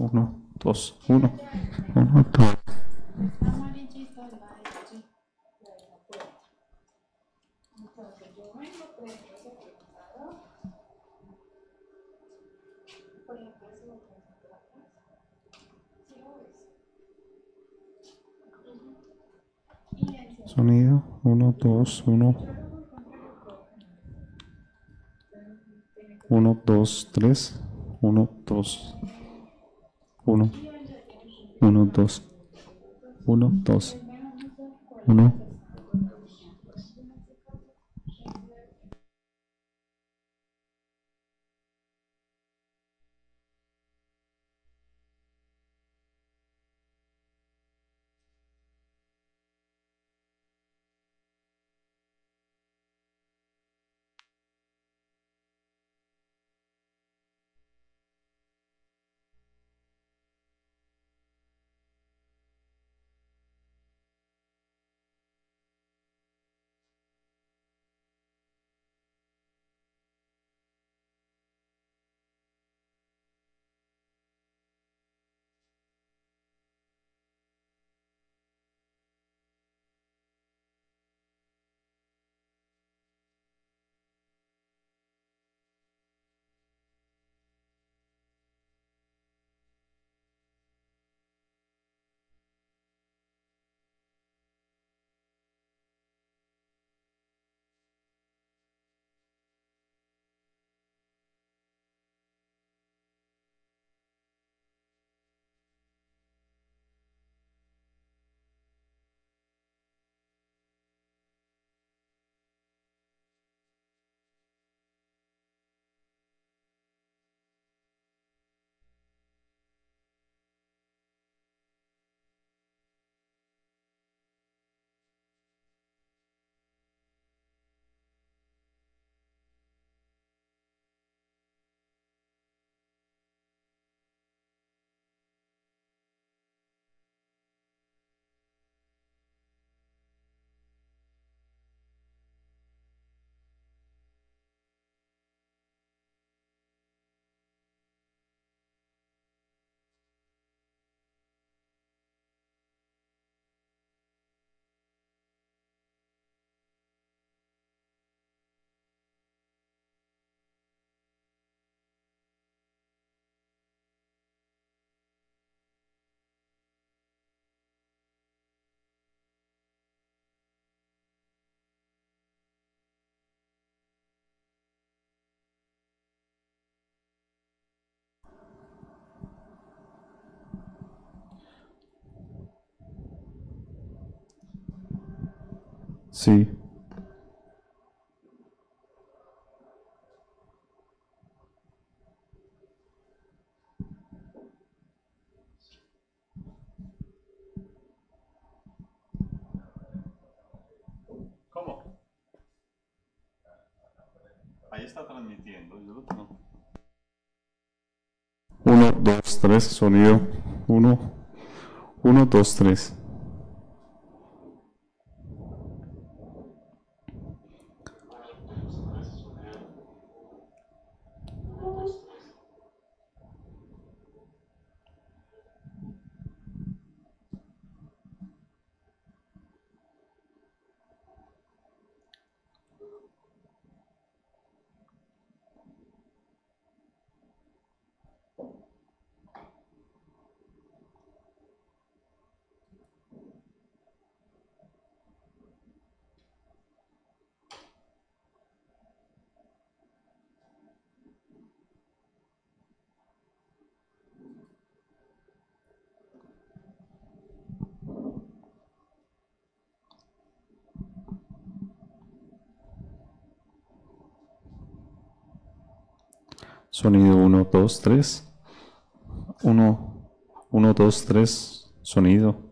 1, 2, 1, 1, 2. Amarillito al lado de allí, de la puerta. Entonces yo vengo, prendo ese pulsador. Por ejemplo, si lo prendo por atrás, ¿sí lo ves? Y enciendo. Sonido 1, 2, 1, 1, 2, 3, 1, 2, 1, 1, 2, 1, 2, 1. Sí. ¿Cómo? Ahí está transmitiendo, yo lo tengo. 1, 2, 3, sonido. 1, 1, 2, 3. Sonido 1, 2, 3. 1, 1, 2, 3. Sonido.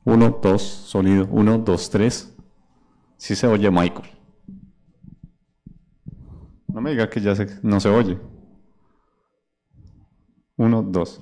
Uno, dos, sonido. Uno, dos, tres. Sí se oye, Michael. No me diga que no se oye. Uno, dos.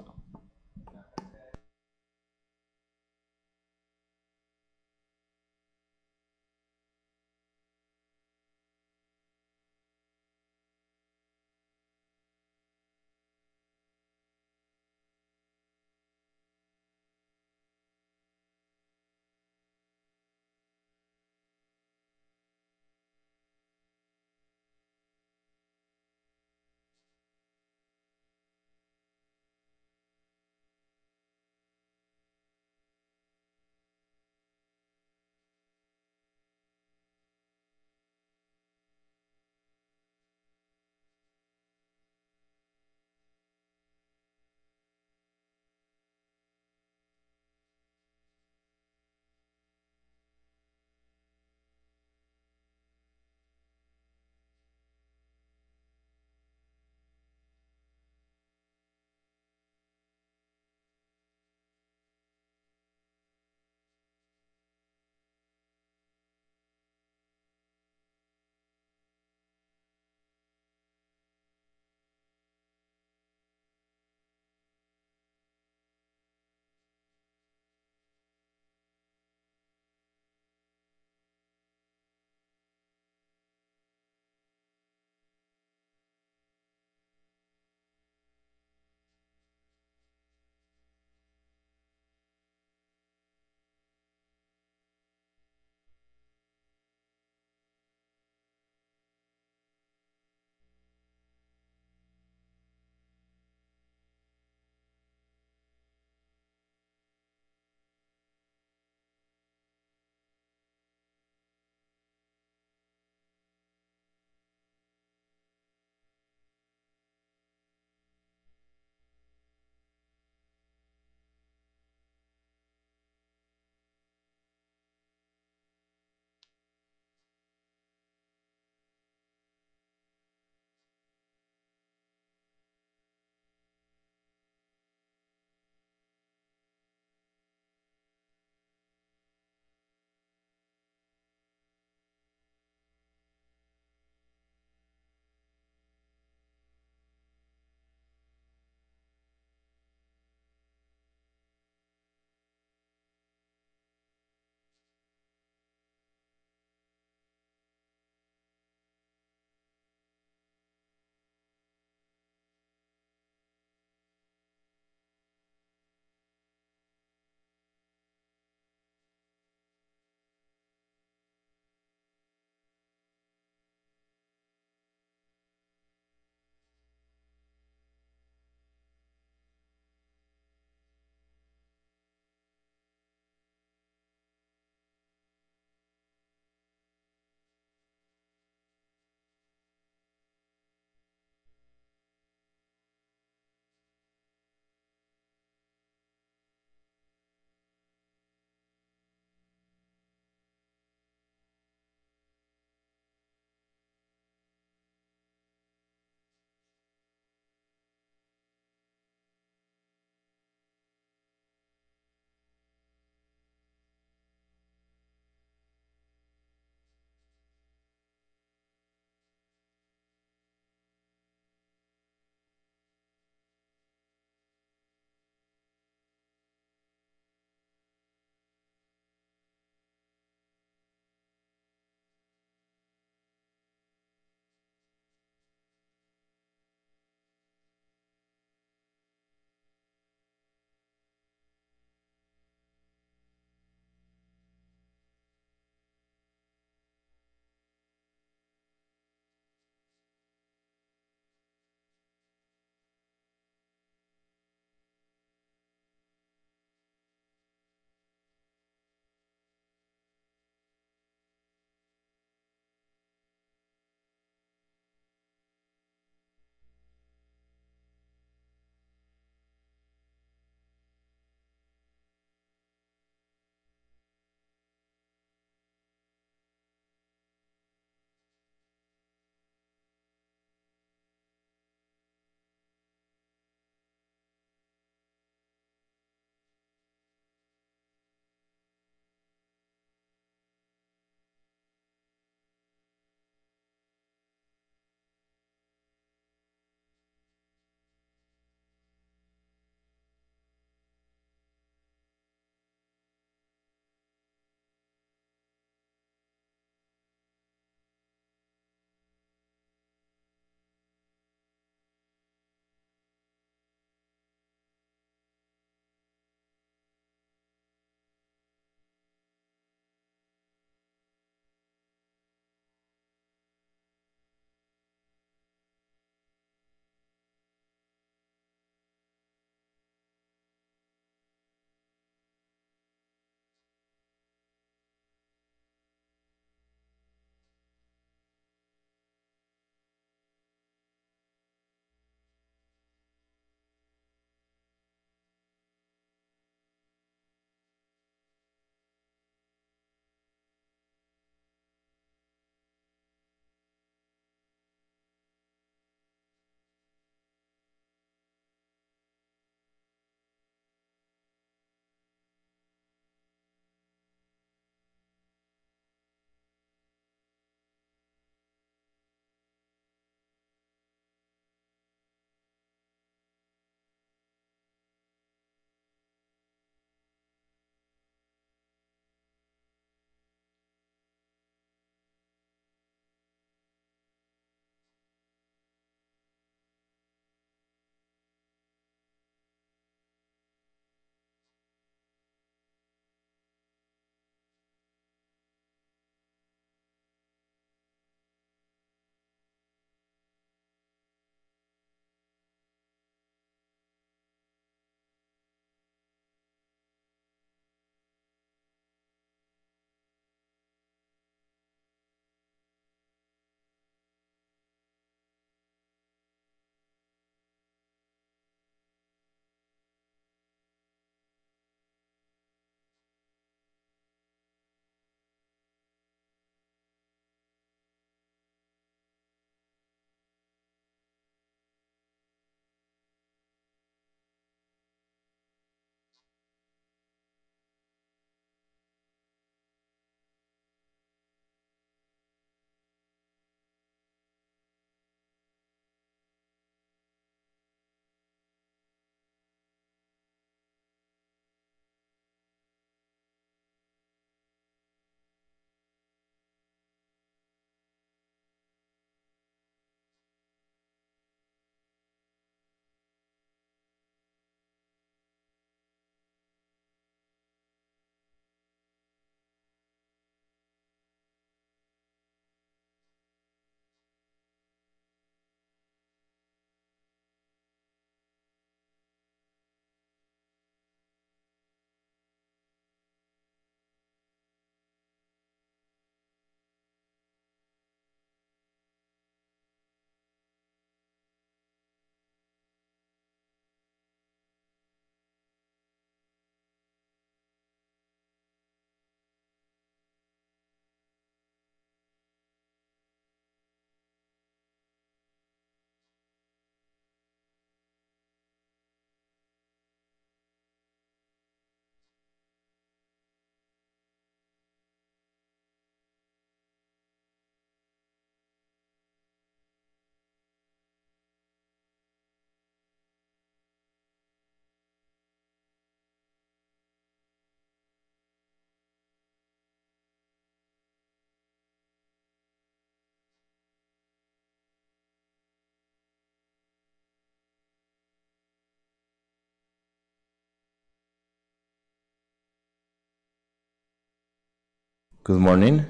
Good morning.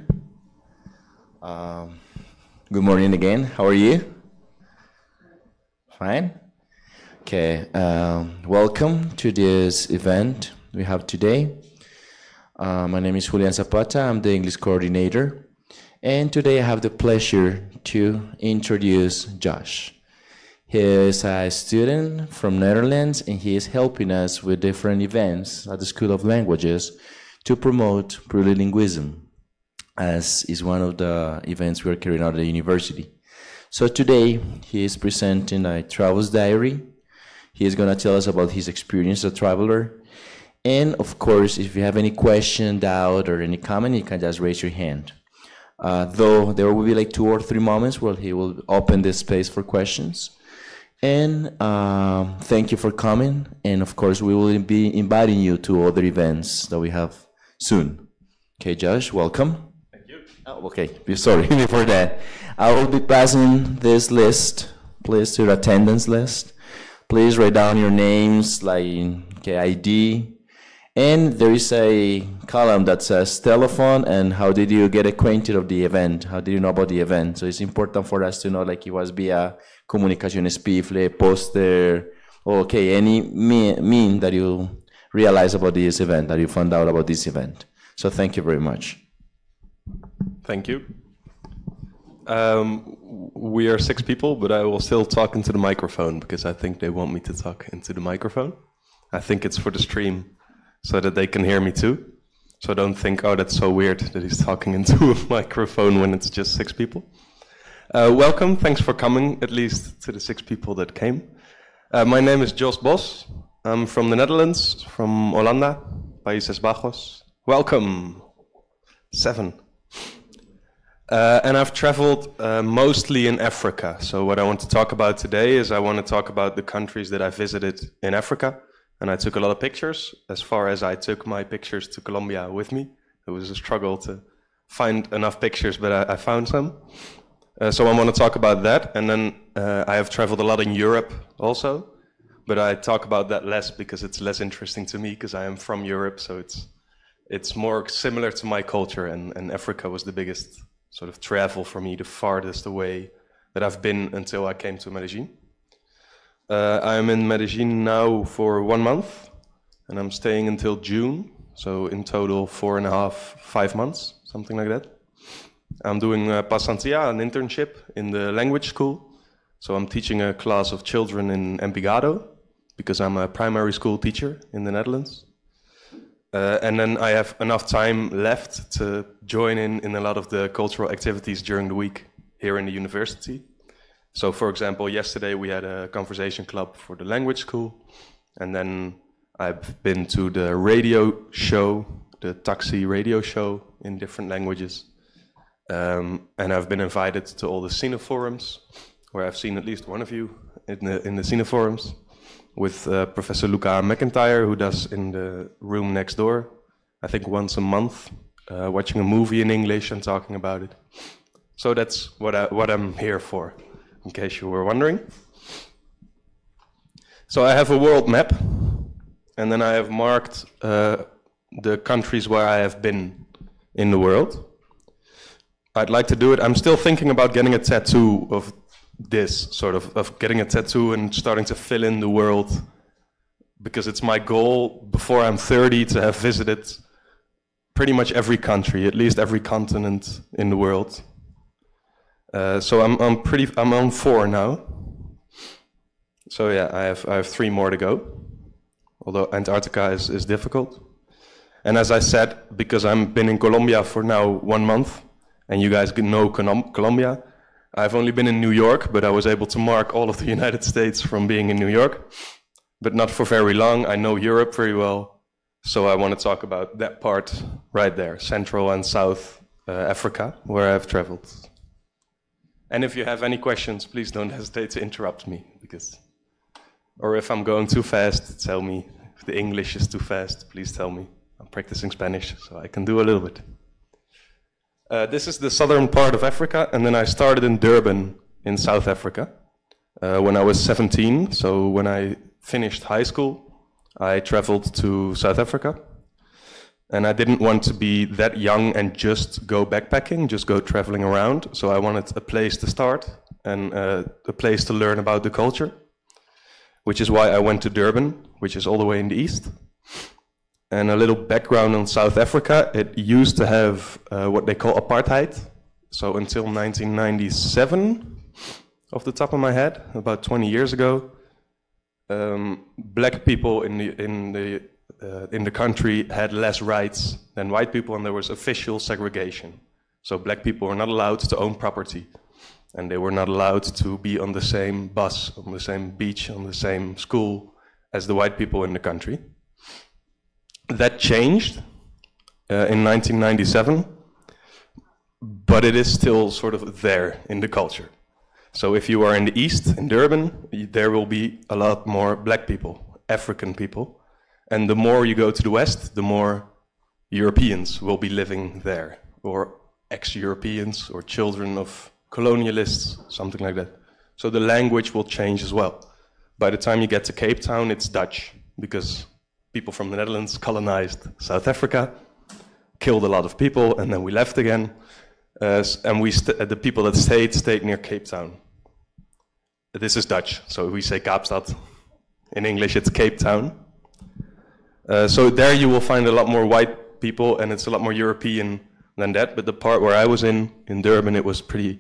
Good morning again. How are you? Fine? Okay. Welcome to this event we have today. My name is Julian Zapata. I'm the English coordinator. And today I have the pleasure to introduce Josh. He is a student from Netherlands, and he is helping us with different events at the School of Languages to promote plurilingualism, as is one of the events we are carrying out at the university. So today, he is presenting a travel's diary. He is going to tell us about his experience as a traveler. And of course, if you have any question, doubt, or any comment, you can just raise your hand. Though there will be like 2 or 3 moments where he will open this space for questions. And thank you for coming. And of course, we will be inviting you to other events that we have soon. Okay, Josh, welcome. Thank you. Oh, okay, sorry before that. I will be passing this list, please, to the attendance list. Please write down your names, like ID. And there is a column that says telephone and how did you get acquainted of the event? How did you know about the event? So it's important for us to know, like, it was via comunicaciones pifle, poster, okay, any mean that you realize about this event, that you found out about this event. So thank you very much. Thank you. We are 6 people, but I will still talk into the microphone because I think they want me to talk into the microphone. I think it's for the stream so that they can hear me too. So don't think, oh, that's so weird that he's talking into a microphone when it's just 6 people. Welcome, thanks for coming, at least to the 6 people that came. My name is Jos Bos. I'm from the Netherlands, from Holanda, Países Bajos. Welcome, 7. And I've traveled mostly in Africa. So what I want to talk about today is I want to talk about the countries that I visited in Africa. And I took a lot of pictures, as far as I took my pictures to Colombia with me. It was a struggle to find enough pictures, but I found some. So I want to talk about that. And then I have traveled a lot in Europe also. But I talk about that less because it's less interesting to me because I am from Europe. So it's more similar to my culture. And Africa was the biggest sort of travel for me, the farthest away that I've been until I came to Medellin. I'm in Medellin now for 1 month, and I'm staying until June, so in total 4.5, 5 months, something like that. I'm doing pasantia, an internship in the language school, so I'm teaching a class of children in Envigado, because I'm a primary school teacher in the Netherlands. And then I have enough time left to join in a lot of the cultural activities during the week here in the university. So, for example, yesterday we had a conversation club for the language school, and then I've been to the radio show, the taxi radio show in different languages, and I've been invited to all the cineforums, where I've seen at least one of you in the cineforums, with Professor Luca McIntyre, who does in the room next door, I think once a month, watching a movie in English and talking about it. So that's what I'm here for, in case you were wondering. So I have a world map, and then I have marked the countries where I have been in the world. I'd like to do it. I'm still thinking about getting a tattoo of this, sort of getting a tattoo and starting to fill in the world, because it's my goal before I'm 30 to have visited pretty much every country, at least every continent in the world. So I'm on 4 now. So yeah, I have 3 more to go, although Antarctica is difficult. And as I said, because I've been in Colombia for now 1 month, and you guys know Colombia, I've only been in New York, but I was able to mark all of the United States from being in New York, but not for very long. I know Europe very well, so I want to talk about that part right there, Central and South Africa, where I've traveled. And if you have any questions, please don't hesitate to interrupt me, or if I'm going too fast, tell me. If the English is too fast, please tell me. I'm practicing Spanish, so I can do a little bit. This is the southern part of Africa, and then I started in Durban in South Africa when I was 17. So when I finished high school, I traveled to South Africa. And I didn't want to be that young and just go backpacking, just go traveling around. So I wanted a place to start and a place to learn about the culture, which is why I went to Durban, which is all the way in the east. And a little background on South Africa, it used to have what they call apartheid. So until 1997, off the top of my head, about 20 years ago, black people in the country had less rights than white people, and there was official segregation. So black people were not allowed to own property, and they were not allowed to be on the same bus, on the same beach, on the same school as the white people in the country. That changed in 1997, but it is still sort of there in the culture. So if you are in the east, in Durban, there will be a lot more black people, African people. And the more you go to the west, the more Europeans will be living there, or ex-Europeans, or children of colonialists, something like that. So the language will change as well. By the time you get to Cape Town, it's Dutch, because people from the Netherlands colonized South Africa, killed a lot of people, and then we left again. And the people that stayed near Cape Town. This is Dutch, so we say Kaapstad. In English, it's Cape Town. So there you will find a lot more white people, and it's a lot more European than that. But the part where I was in Durban, it was pretty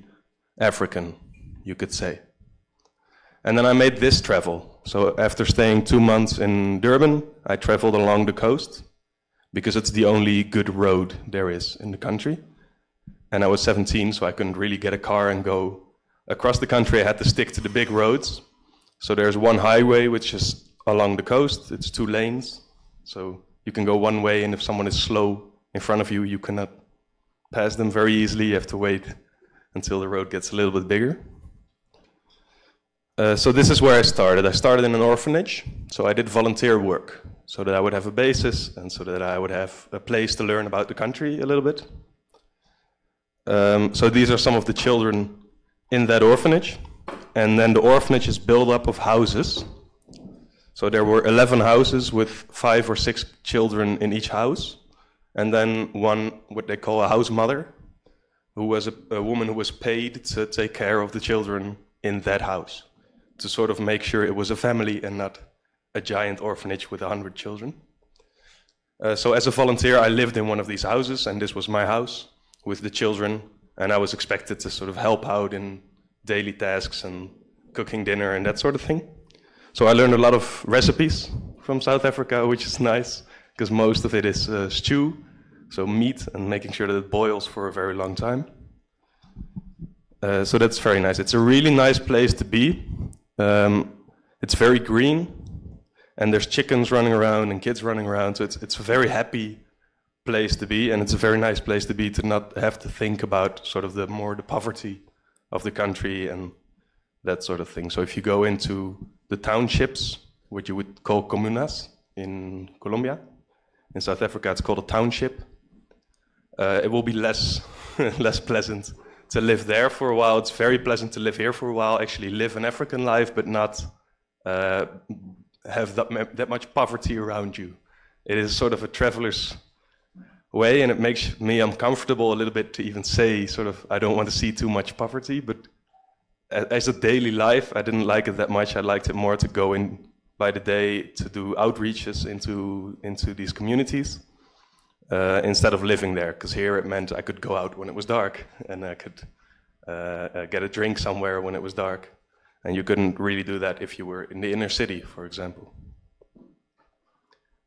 African, you could say. And then I made this travel. So after staying 2 months in Durban, I traveled along the coast, because it's the only good road there is in the country. And I was 17, so I couldn't really get a car and go across the country. I had to stick to the big roads. So there's one highway, which is along the coast. It's 2 lanes. So you can go one way, and if someone is slow in front of you, you cannot pass them very easily. You have to wait until the road gets a little bit bigger. So this is where I started. I started in an orphanage. So I did volunteer work, so that I would have a basis, and so that I would have a place to learn about the country a little bit. So these are some of the children in that orphanage. And then the orphanage is built up of houses. So there were 11 houses with 5 or 6 children in each house. And then one, what they call a house mother, who was a woman who was paid to take care of the children in that house, to sort of make sure it was a family and not a giant orphanage with 100 children. So as a volunteer, I lived in one of these houses, and this was my house with the children, and I was expected to sort of help out in daily tasks and cooking dinner and that sort of thing. So I learned a lot of recipes from South Africa, which is nice, because most of it is stew, so meat, and making sure that it boils for a very long time. So that's very nice. It's a really nice place to be. It's very green, and there's chickens running around and kids running around, so it's a very happy place to be, and it's a very nice place to be, to not have to think about sort of the poverty of the country and that sort of thing. So if you go into the townships, which you would call comunas in Colombia, in South Africa it's called a township, it will be less less pleasant to live there for a while. It's very pleasant to live here for a while, actually live an African life, but not have that much poverty around you. It is sort of a traveler's way, and it makes me uncomfortable a little bit to even say sort of I don't want to see too much poverty, but as a daily life I didn't like it that much. I liked it more to go in by the day to do outreaches into these communities instead of living there, because here it meant I could go out when it was dark, and I could get a drink somewhere when it was dark, and you couldn't really do that if you were in the inner city, for example.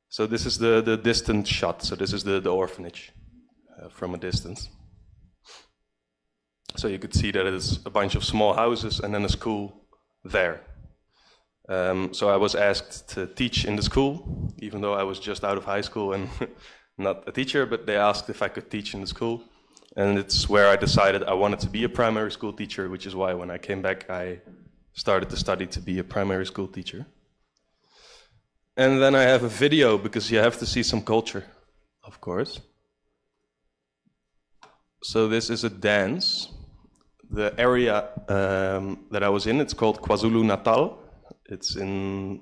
So this is the distant shot. So this is the orphanage from a distance. So you could see that it is a bunch of small houses and then a school there. So I was asked to teach in the school, even though I was just out of high school and not a teacher, but they asked if I could teach in the school. And it's where I decided I wanted to be a primary school teacher, which is why when I came back, I started to study to be a primary school teacher. And then I have a video, because you have to see some culture, of course. So this is a dance. The area that I was in, it's called KwaZulu-Natal.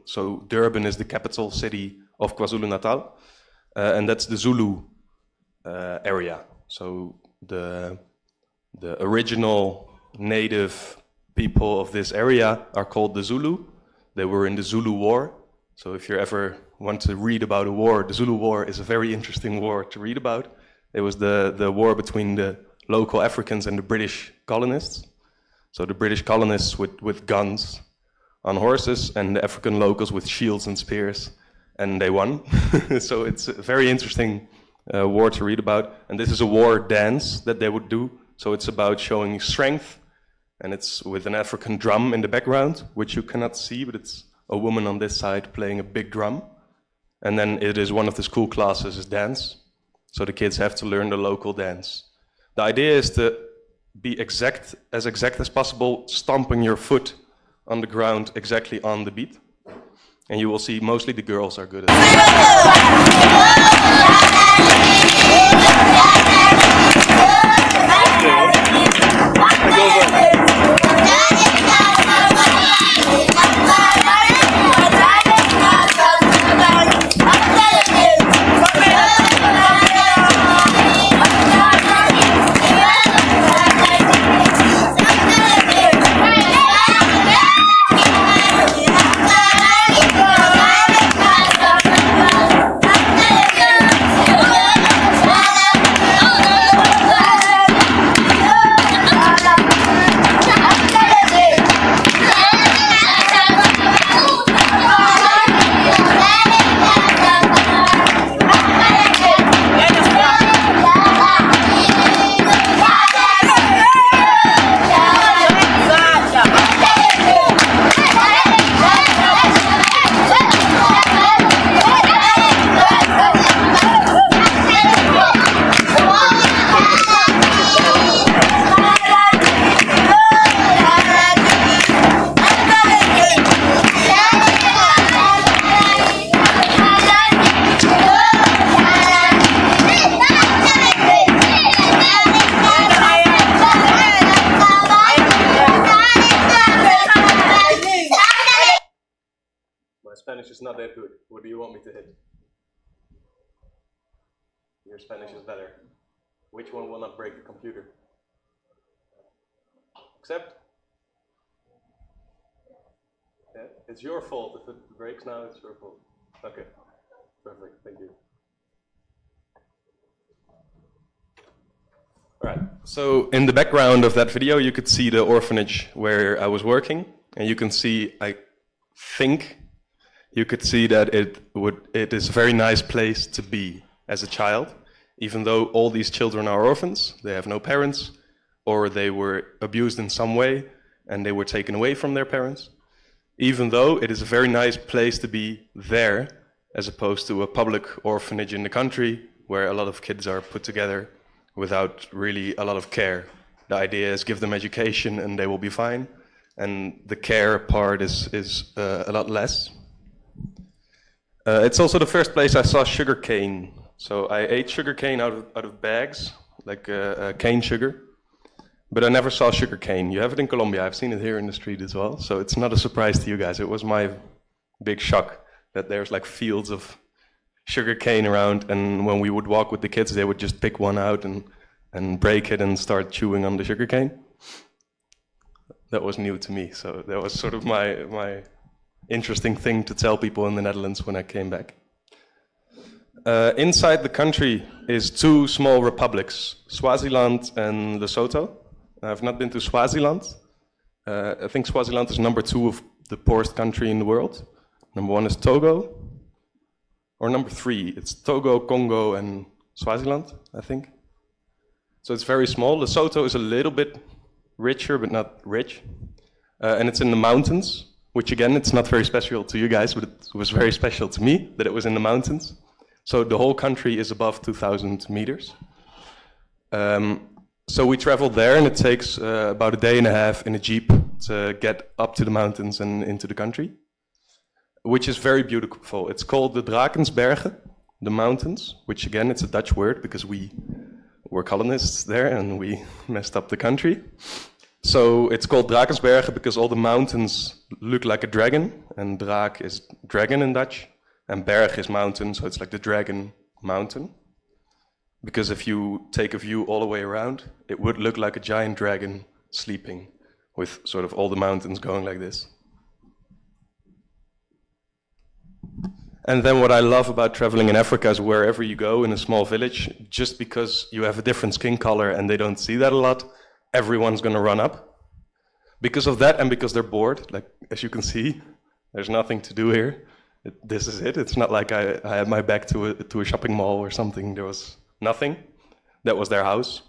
So Durban is the capital city of KwaZulu-Natal. And that's the Zulu area. So the original native people of this area are called the Zulu. They were in the Zulu War. So if you ever want to read about a war, the Zulu War is a very interesting war to read about. It was the war between the local Africans and the British colonists. So the British colonists with guns on horses and the African locals with shields and spears, and they won. So it's a very interesting war to read about. And this is a war dance that they would do. So it's about showing strength, and it's with an African drum in the background, which you cannot see, but it's a woman on this side playing a big drum. And then it is one of the school classes is dance. So the kids have to learn the local dance. The idea is to be exact as possible, stomping your foot on the ground exactly on the beat. And you will see mostly the girls are good at Spanish is not that good. What do you want me to hit? Your Spanish is better. Which one will not break the computer? Accept? Yeah, it's your fault. If it breaks now, it's your fault. Okay, perfect, thank you. Alright, so in the background of that video you could see the orphanage where I was working, and you can see, I think, you could see that it is a very nice place to be as a child, even though all these children are orphans, they have no parents, or they were abused in some way, and they were taken away from their parents. Even though it is a very nice place to be there, as opposed to a public orphanage in the country, where a lot of kids are put together without really a lot of care. The idea is give them education and they will be fine, and the care part is a lot less. It's also the first place I saw sugar cane. So I ate sugar cane out of bags, like cane sugar, but I never saw sugar cane. You have it in Colombia, I've seen it here in the street as well, so it's not a surprise to you guys. It was my big shock that there's like fields of sugar cane around, and when we would walk with the kids, they would just pick one out and break it and start chewing on the sugar cane. That was new to me, so that was sort of my interesting thing to tell people in the Netherlands when I came back. Inside the country is two small republics, Swaziland and Lesotho. I've not been to Swaziland. I think Swaziland is number 2 of the poorest country in the world. Number 1 is Togo, or number 3. It's Togo, Congo, and Swaziland, I think. So it's very small. Lesotho is a little bit richer, but not rich. And it's in the mountains, which again, it's not very special to you guys, but it was very special to me that it was in the mountains. So the whole country is above 2,000 meters. So we traveled there, and it takes about a day and a half in a jeep to get up to the mountains and into the country, which is very beautiful. It's called the Drakensbergen, the mountains, which again, it's a Dutch word because we were colonists there and we messed up the country. So it's called Drakensbergen because all the mountains look like a dragon, and draak is dragon in Dutch, and berg is mountain, so it's like the dragon mountain. because if you take a view all the way around, it would look like a giant dragon sleeping with sort of all the mountains going like this. And then what I love about traveling in Africa is wherever you go in a small village, just because you have a different skin color and they don't see that a lot, everyone's going to run up. Because of that and because they're bored, like as you can see, there's nothing to do here. This is it. It's not like I had my back to a shopping mall or something. There was nothing. That was their house.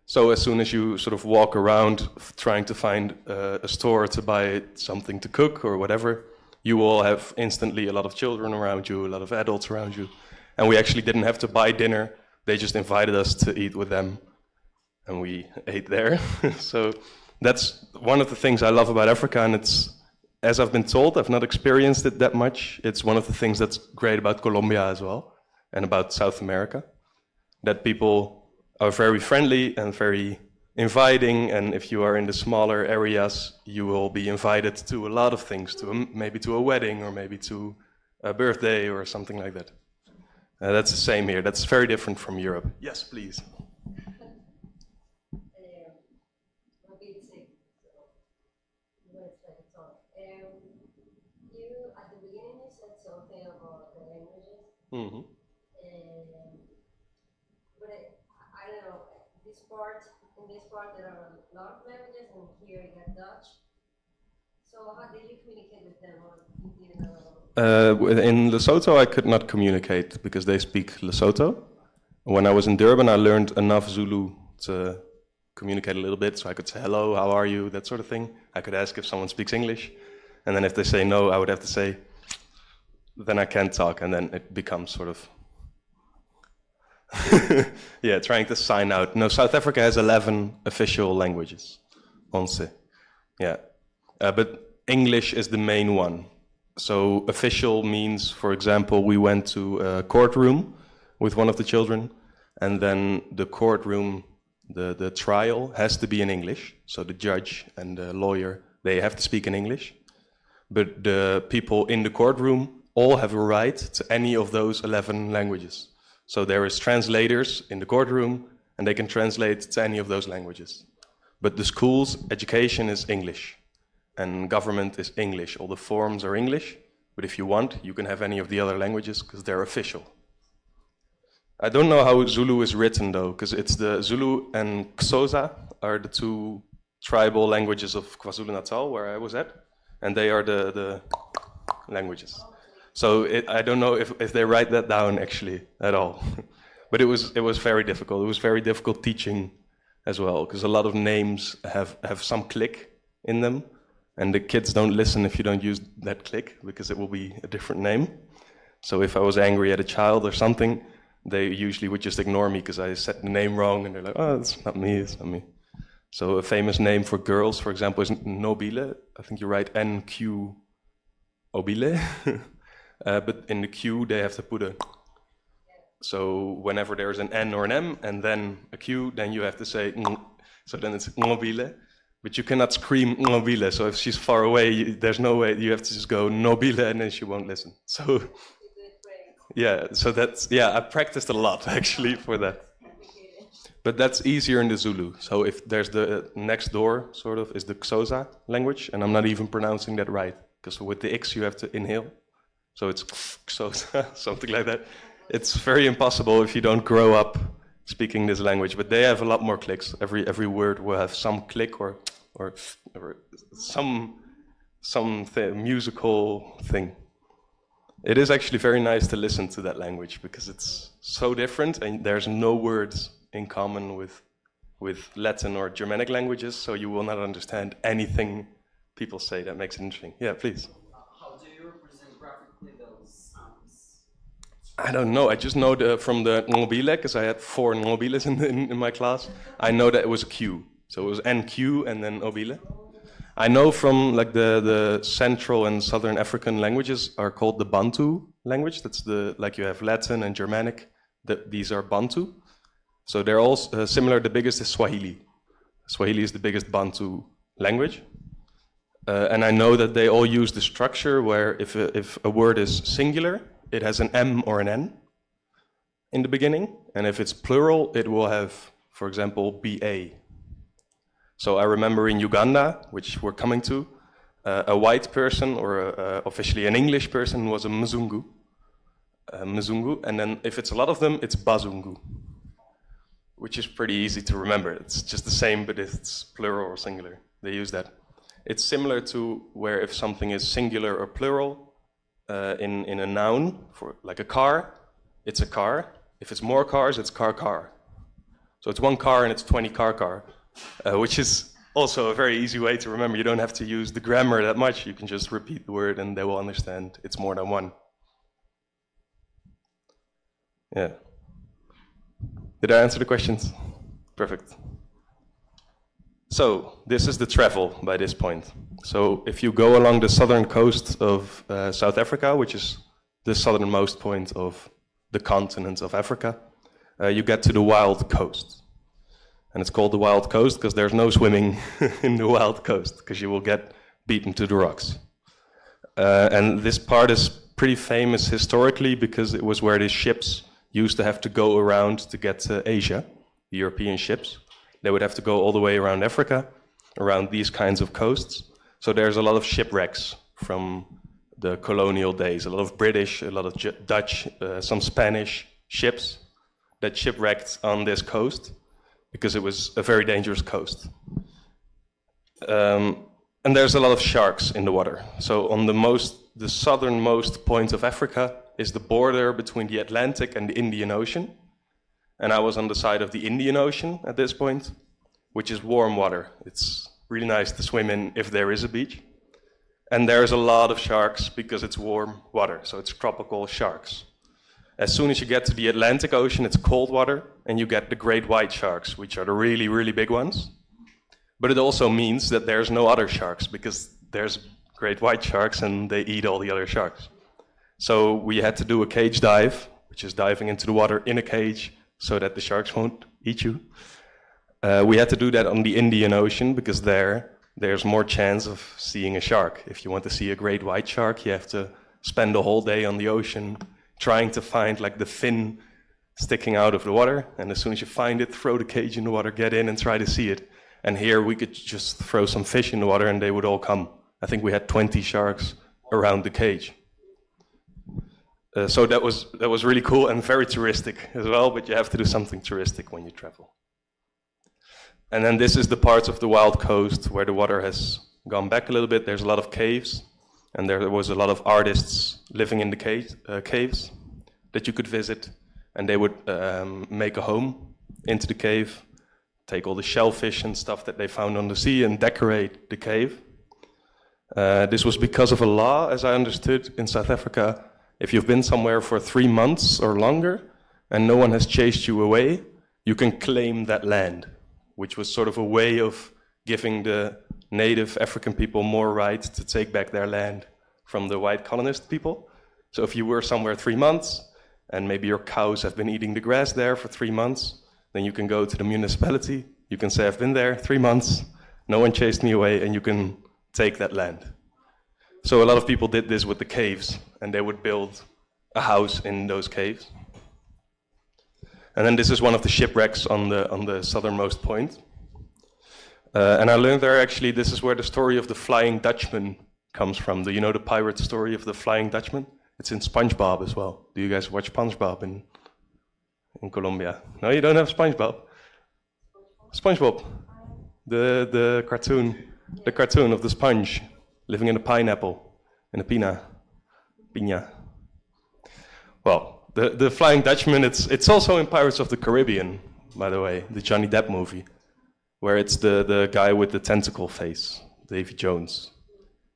So as soon as you sort of walk around trying to find a store to buy something to cook or whatever, you will have instantly a lot of children around you, a lot of adults around you. And we actually didn't have to buy dinner. They just invited us to eat with them. And we ate there. So that's one of the things I love about Africa. And it's, as I've been told, I've not experienced it that much. It's one of the things that's great about Colombia as well, and about South America, that people are very friendly and very inviting, and if you are in the smaller areas, you will be invited to a lot of things, maybe to a wedding or maybe to a birthday or something like that. That's the same here. That's very different from Europe. Yes, please. You, at the beginning, you said something about the languages. Mm-hmm. But I don't know, in this part there are a lot of languages, and here you got Dutch. So how did you communicate with them, or you didn't know? In Lesotho, I could not communicate because they speak Lesotho. When I was in Durban, I learned enough Zulu to communicate a little bit, so I could say hello, how are you, that sort of thing. I could ask if someone speaks English, and then if they say no, I would have to say, then I can't talk, and then it becomes sort of yeah, trying to sign out. No, South Africa has 11 official languages. 11. Yeah. But English is the main one. So official means, for example, we went to a courtroom with one of the children, and then the courtroom, the trial has to be in English. So the judge and the lawyer, they have to speak in English. But the people in the courtroom all have a right to any of those 11 languages. So there is translators in the courtroom, and they can translate to any of those languages. But the school's education is English, and government is English. All the forms are English, but if you want, you can have any of the other languages because they're official. I don't know how Zulu is written though, because it's the Zulu and Xhosa are the two tribal languages of KwaZulu-Natal, where I was at, and they are the languages. So I don't know if they write that down actually at all. But it was very difficult. It was very difficult teaching as well, because a lot of names have some click in them, and the kids don't listen if you don't use that click, because it will be a different name. So if I was angry at a child or something, they usually would just ignore me because I said the name wrong, and they're like, oh, it's not me, it's not me. So a famous name for girls, for example, is Nobile. I think you write NQ Obile. But in the Q, they have to put a... So whenever there's an N or an M and then a Q, then you have to say... So then it's Nobile. But you cannot scream Nobile. So if she's far away, there's no way. You have to just go Nobile, and then she won't listen. So... Yeah, so that's... Yeah, I practiced a lot, actually, for that. But that's easier in the Zulu. So if there's the next door, sort of, is the Xhosa language, and I'm not even pronouncing that right, because with the X you have to inhale. So it's Xhosa, something like that. It's very impossible if you don't grow up speaking this language. But they have a lot more clicks. Every word will have some click or some musical thing. It is actually very nice to listen to that language because it's so different, and there's no words in common with Latin or Germanic languages, so you will not understand anything people say. That makes it interesting. Yeah, please. How do you represent graphically those sounds? I don't know. I just know from the Nobile, because I had 4 Nobiles in my class. I know that it was a Q. So it was NQ and then Obile. I know from like the Central and Southern African languages are called the Bantu language. That's like you have Latin and Germanic. These are Bantu. So they're all similar. The biggest is Swahili. Swahili is the biggest Bantu language. And I know that they all use the structure where if a word is singular, it has an M or an N. in the beginning, and if it's plural, it will have, for example, BA. So I remember in Uganda, which we're coming to, a white person, or officially an English person, was a Mzungu. Mzungu, and then if it's a lot of them, it's Bazungu, which is pretty easy to remember. It's just the same, but it's plural or singular. They use that. It's similar to where if something is singular or plural, in a noun, for like a car, it's a car. If it's more cars, it's car. So it's one car and it's 20 car, which is also a very easy way to remember. You don't have to use the grammar that much. You can just repeat the word and they will understand it's more than one. Yeah. Did I answer the questions? Perfect. So this is the travel by this point. So if you go along the southern coast of South Africa, which is the southernmost point of the continent of Africa, you get to the wild coast. And it's called the wild coast because there's no swimming in the wild coast, because you will get beaten to the rocks. And this part is pretty famous historically because it was where the ships used to have to go around to get to Asia, the European ships. They would have to go all the way around Africa, around these kinds of coasts. So there's a lot of shipwrecks from the colonial days, a lot of British, a lot of Dutch, some Spanish ships that shipwrecked on this coast because it was a very dangerous coast. And there's a lot of sharks in the water. So on the southernmost point of Africa is the border between the Atlantic and the Indian Ocean. And I was on the side of the Indian Ocean at this point, which is warm water. It's really nice to swim in if there is a beach. And there's a lot of sharks because it's warm water, so it's tropical sharks. As soon as you get to the Atlantic Ocean, it's cold water, and you get the great white sharks, which are the really, really big ones. But it also means that there's no other sharks, because there's great white sharks and they eat all the other sharks. So we had to do a cage dive, which is diving into the water in a cage so that the sharks won't eat you. We had to do that on the Indian Ocean because there's more chance of seeing a shark. If you want to see a great white shark, you have to spend the whole day on the ocean trying to find like the fin sticking out of the water. And as soon as you find it, throw the cage in the water, get in and try to see it. And here we could just throw some fish in the water and they would all come. I think we had 20 sharks around the cage. So that was really cool and very touristic as well, but you have to do something touristic when you travel. And then this is the parts of the wild coast where the water has gone back a little bit. There's a lot of caves, and there was a lot of artists living in the caves that you could visit, and they would make a home into the cave, take all the shellfish and stuff that they found on the sea and decorate the cave. This was because of a law, as I understood, in South Africa. If you've been somewhere for 3 months or longer and no one has chased you away, you can claim that land, which was sort of a way of giving the native African people more right to take back their land from the white colonist people. So if you were somewhere 3 months and maybe your cows have been eating the grass there for 3 months, then you can go to the municipality, you can say, I've been there 3 months, no one chased me away, and you can take that land. So a lot of people did this with the caves, and they would build a house in those caves. And then this is one of the shipwrecks on the southernmost point. And I learned there actually, this is where the story of the Flying Dutchman comes from. Do you know the pirate story of the Flying Dutchman? It's in SpongeBob as well. Do you guys watch SpongeBob in Colombia? No, you don't have SpongeBob? SpongeBob, the cartoon of the sponge living in a pineapple, in a piña. Well, the Flying Dutchman, it's also in Pirates of the Caribbean, by the way, the Johnny Depp movie, where it's the guy with the tentacle face, Davy Jones.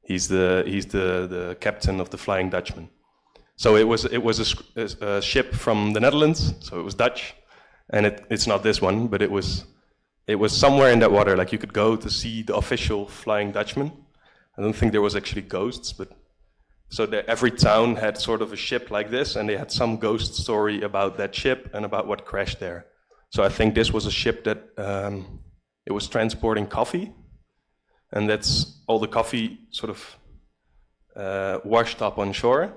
He's the captain of the Flying Dutchman. So it was a ship from the Netherlands, so it was Dutch, and it's not this one, but it was somewhere in that water. Like you could go to see the official Flying Dutchman. I don't think there was actually ghosts, but so every town had sort of a ship like this, and they had some ghost story about that ship and about what crashed there. So I think this was a ship that it was transporting coffee, and that's all the coffee sort of washed up on shore,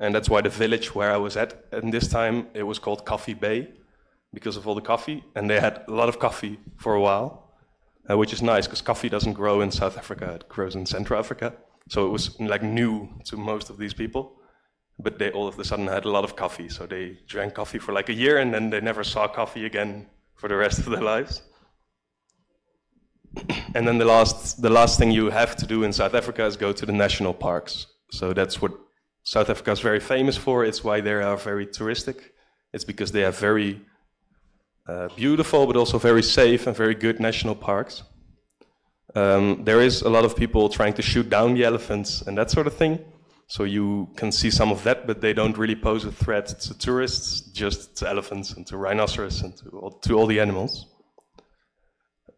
And that's why the village where I was at this time, it was called Coffee Bay because of all the coffee. And they had a lot of coffee for a while, which is nice because coffee doesn't grow in South Africa, it grows in Central Africa. So it was like new to most of these people. But they all of a sudden had a lot of coffee. So they drank coffee for like a year and then they never saw coffee again for the rest of their lives. And then the last thing you have to do in South Africa is go to the national parks. So that's what South Africa is very famous for. It's why they are very touristic. It's because they have very beautiful, but also very safe and very good national parks. There is a lot of people trying to shoot down the elephants and that sort of thing. So you can see some of that, but they don't really pose a threat to tourists, just to elephants and to rhinoceros and to all the animals.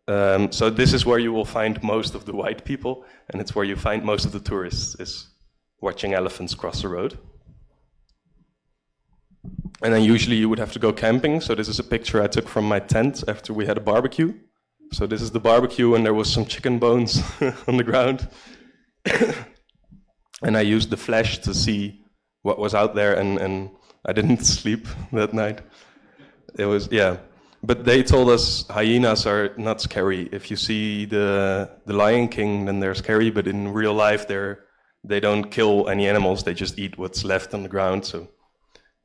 So this is where you will find most of the white people, and it's where you find most of the tourists, is watching elephants cross the road. And then usually you would have to go camping. So this is a picture I took from my tent after we had a barbecue. So this is the barbecue, and there was some chicken bones on the ground. And I used the flash to see what was out there, and I didn't sleep that night. It was, yeah. But they told us hyenas are not scary. If you see the Lion King, then they're scary, but in real life they don't kill any animals, they just eat what's left on the ground, so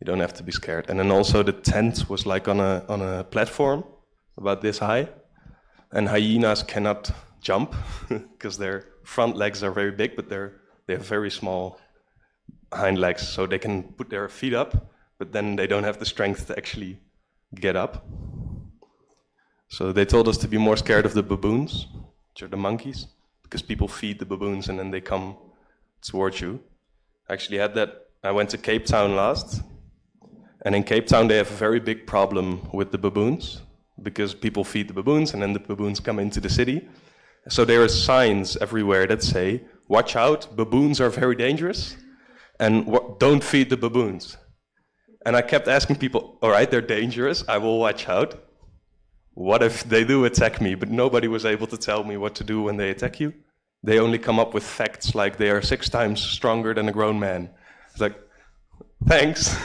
you don't have to be scared. And then also the tent was like on a platform about this high, and hyenas cannot jump because their front legs are very big, but they have very small hind legs, so they can put their feet up, but then they don't have the strength to actually get up. So they told us to be more scared of the baboons, which are the monkeys, because people feed the baboons and then they come towards you. I actually had that. I went to Cape Town last, and in Cape Town they have a very big problem with the baboons, because people feed the baboons and then the baboons come into the city. So there are signs everywhere that say, watch out, baboons are very dangerous, and don't feed the baboons. And I kept asking people, all right, they're dangerous, I will watch out. What if they do attack me? But nobody was able to tell me what to do when they attack you. They only come up with facts like they are 6 times stronger than a grown man. It's like, thanks,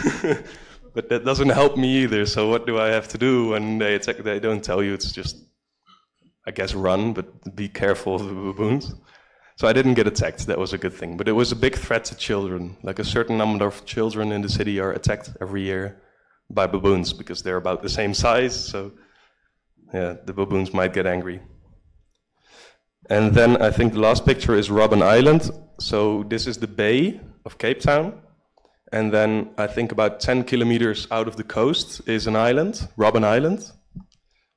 but that doesn't help me either. So what do I have to do when they attack? They don't tell you, it's just, I guess, run, but be careful of the baboons. So I didn't get attacked, that was a good thing. But it was a big threat to children. Like a certain number of children in the city are attacked every year by baboons because they're about the same size, so yeah, the baboons might get angry. And then I think the last picture is Robben Island. So this is the bay of Cape Town. And then I think about 10 kilometers out of the coast is an island, Robben Island,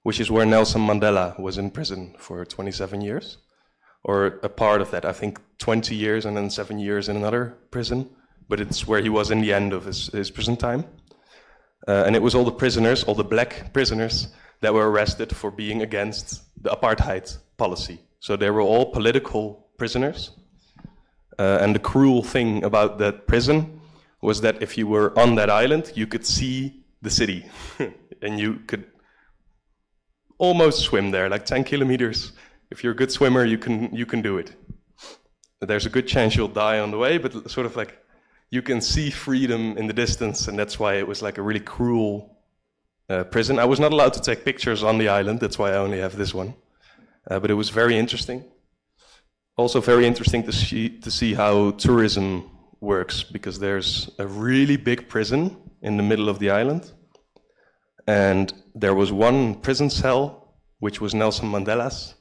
which is where Nelson Mandela was in prison for 27 years. Or a part of that, I think 20 years and then 7 years in another prison. But it's where he was in the end of his prison time. And it was all the prisoners, all the black prisoners, that were arrested for being against the apartheid policy. So they were all political prisoners. And the cruel thing about that prison was that if you were on that island, you could see the city. And you could almost swim there, like 10 kilometers. If you're a good swimmer, you can do it. But there's a good chance you'll die on the way, but sort of like you can see freedom in the distance, and that's why it was like a really cruel prison. I was not allowed to take pictures on the island, that's why I only have this one. But it was very interesting. Also very interesting to see how tourism works, because there's a really big prison in the middle of the island. And there was one prison cell, which was Nelson Mandela's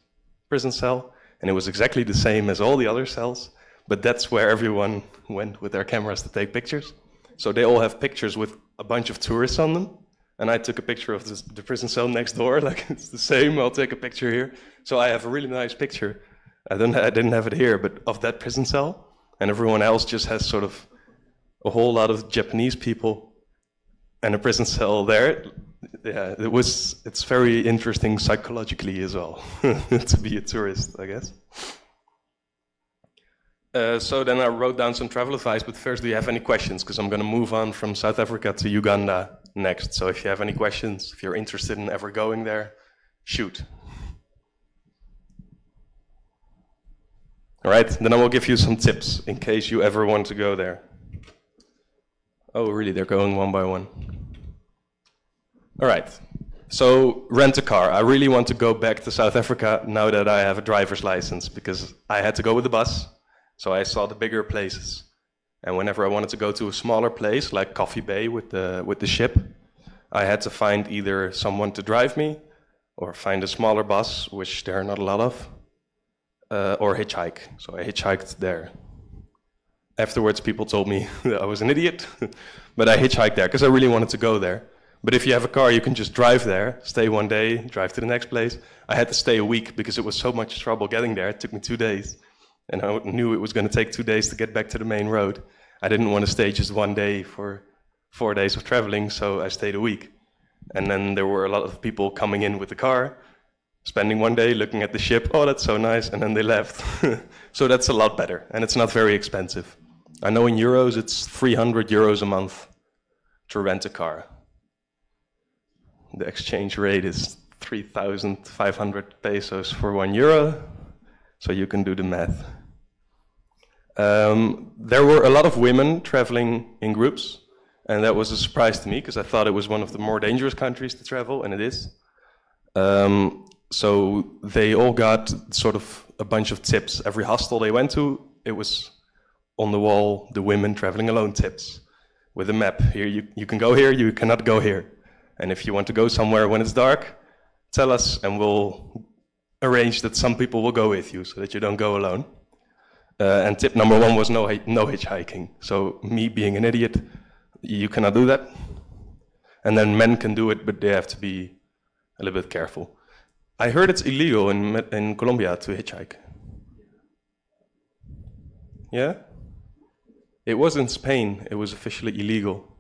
prison cell, and it was exactly the same as all the other cells, but that's where everyone went with their cameras to take pictures. So they all have pictures with a bunch of tourists on them. And I took a picture of the prison cell next door, like it's the same, I'll take a picture here. So I have a really nice picture. I didn't have it here, but of that prison cell. And everyone else just has sort of a whole lot of Japanese people and a prison cell there. Yeah, it's very interesting psychologically as well, to be a tourist, I guess. So then I wrote down some travel advice, but first, do you have any questions? Because I'm going to move on from South Africa to Uganda next. So if you have any questions, if you're interested in ever going there, shoot. All right, then I will give you some tips in case you ever want to go there. Oh, really? They're going one by one. All right. So rent a car. I really want to go back to South Africa now that I have a driver's license, because I had to go with the bus, so I saw the bigger places. And whenever I wanted to go to a smaller place, like Coffee Bay with the ship, I had to find either someone to drive me, or find a smaller bus, which there are not a lot of, or hitchhike. So I hitchhiked there. Afterwards, people told me that I was an idiot, but I hitchhiked there because I really wanted to go there. But if you have a car, you can just drive there, stay one day, drive to the next place. I had to stay a week because it was so much trouble getting there. It took me 2 days, and I knew it was going to take 2 days to get back to the main road. I didn't want to stay just one day for 4 days of traveling, so I stayed a week. And then there were a lot of people coming in with the car, spending one day looking at the ship. Oh, that's so nice, and then they left. So that's a lot better, and it's not very expensive. I know in euros it's 300 euros a month to rent a car. The exchange rate is 3,500 pesos for €1, so you can do the math. There were a lot of women traveling in groups, and that was a surprise to me because I thought it was one of the more dangerous countries to travel, and it is. So they all got sort of a bunch of tips. Every hostel they went to, it was on the wall, the women traveling alone tips with a map. Here, you can go here, you cannot go here. And if you want to go somewhere when it's dark, tell us and we'll arrange that some people will go with you so that you don't go alone. And tip number 1 was no hitchhiking. So me being an idiot, you cannot do that. And then men can do it, but they have to be a little bit careful. I heard it's illegal in Colombia to hitchhike. Yeah? It was in Spain, it was officially illegal.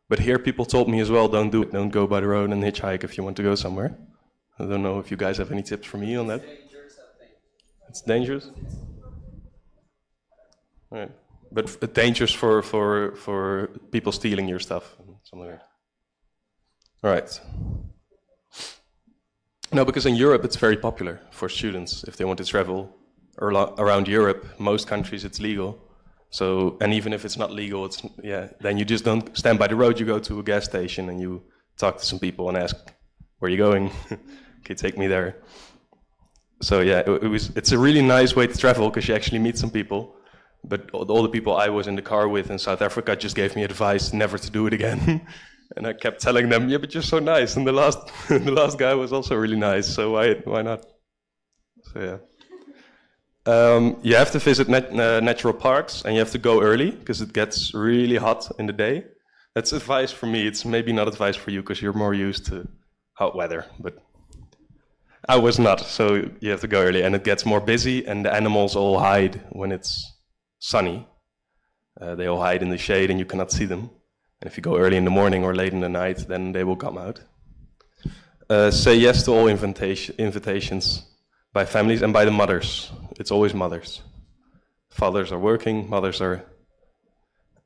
But here people told me as well, don't do it. Don't go by the road and hitchhike if you want to go somewhere. I don't know if you guys have any tips for me on that. It's dangerous? All right. But dangerous for people stealing your stuff. Something like that. All right. No, because in Europe it's very popular for students if they want to travel around Europe. Most countries it's legal. So, and even if it's not legal, then you just don't stand by the road, you go to a gas station and you talk to some people and ask, where are you going? Can you take me there? So yeah, it's a really nice way to travel because you actually meet some people. But all the people I was in the car with in South Africa just gave me advice never to do it again. And I kept telling them, yeah, but you're so nice. And the last guy was also really nice, so why not? So yeah. You have to visit natural parks, and you have to go early because it gets really hot in the day. That's advice for me. It's maybe not advice for you because you're more used to hot weather, but I was not. So you have to go early, and it gets more busy, and the animals all hide when it's sunny. They all hide in the shade, and you cannot see them. And if you go early in the morning or late in the night, then they will come out. Say yes to all invitations by families and by the mothers. It's always mothers. Fathers are working, mothers are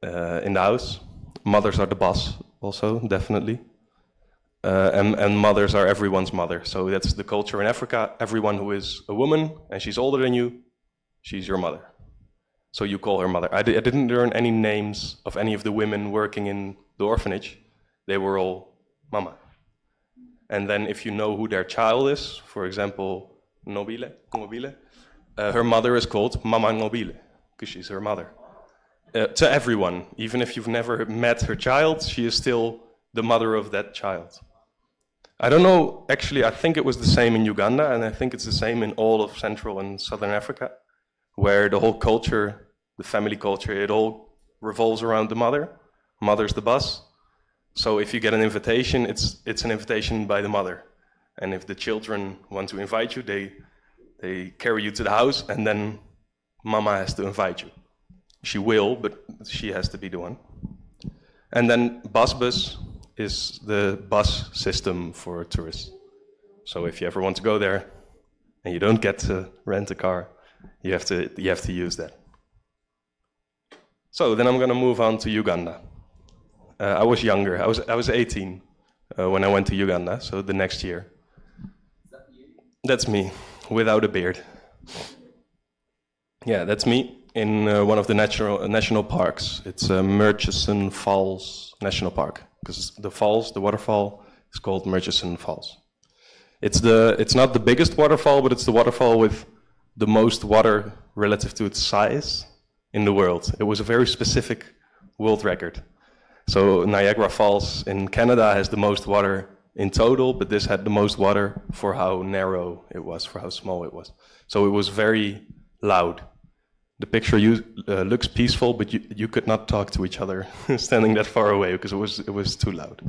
in the house. Mothers are the boss also, definitely. And mothers are everyone's mother. So that's the culture in Africa. Everyone who is a woman and she's older than you, she's your mother. So you call her mother. I didn't learn any names of any of the women working in the orphanage. They were all mama. And then if you know who their child is, for example, Nobile, her mother is called Mama Nobile, because she's her mother. To everyone, even if you've never met her child, she is still the mother of that child. I don't know, actually, I think it was the same in Uganda, and I think it's the same in all of Central and Southern Africa, where the whole culture, the family culture, it all revolves around the mother. Mother's the boss. So if you get an invitation, it's an invitation by the mother. And if the children want to invite you, they carry you to the house, and then mama has to invite you. She will, but she has to be the one. And then bus is the bus system for tourists. So if you ever want to go there and you don't get to rent a car, you have to use that. So then I'm going to move on to Uganda. I was younger. I was 18 when I went to Uganda. So the next year. Is that you? That's me, without a beard. Yeah, that's me. in one of the national parks. It's Murchison Falls National Park, because the waterfall is called Murchison Falls. It's not the biggest waterfall, but it's the waterfall with the most water relative to its size in the world. It was a very specific world record. So Niagara Falls in Canada has the most water in total, but this had the most water for how narrow it was, for how small it was. So it was very loud. The picture looks peaceful, but you could not talk to each other standing that far away because it was too loud.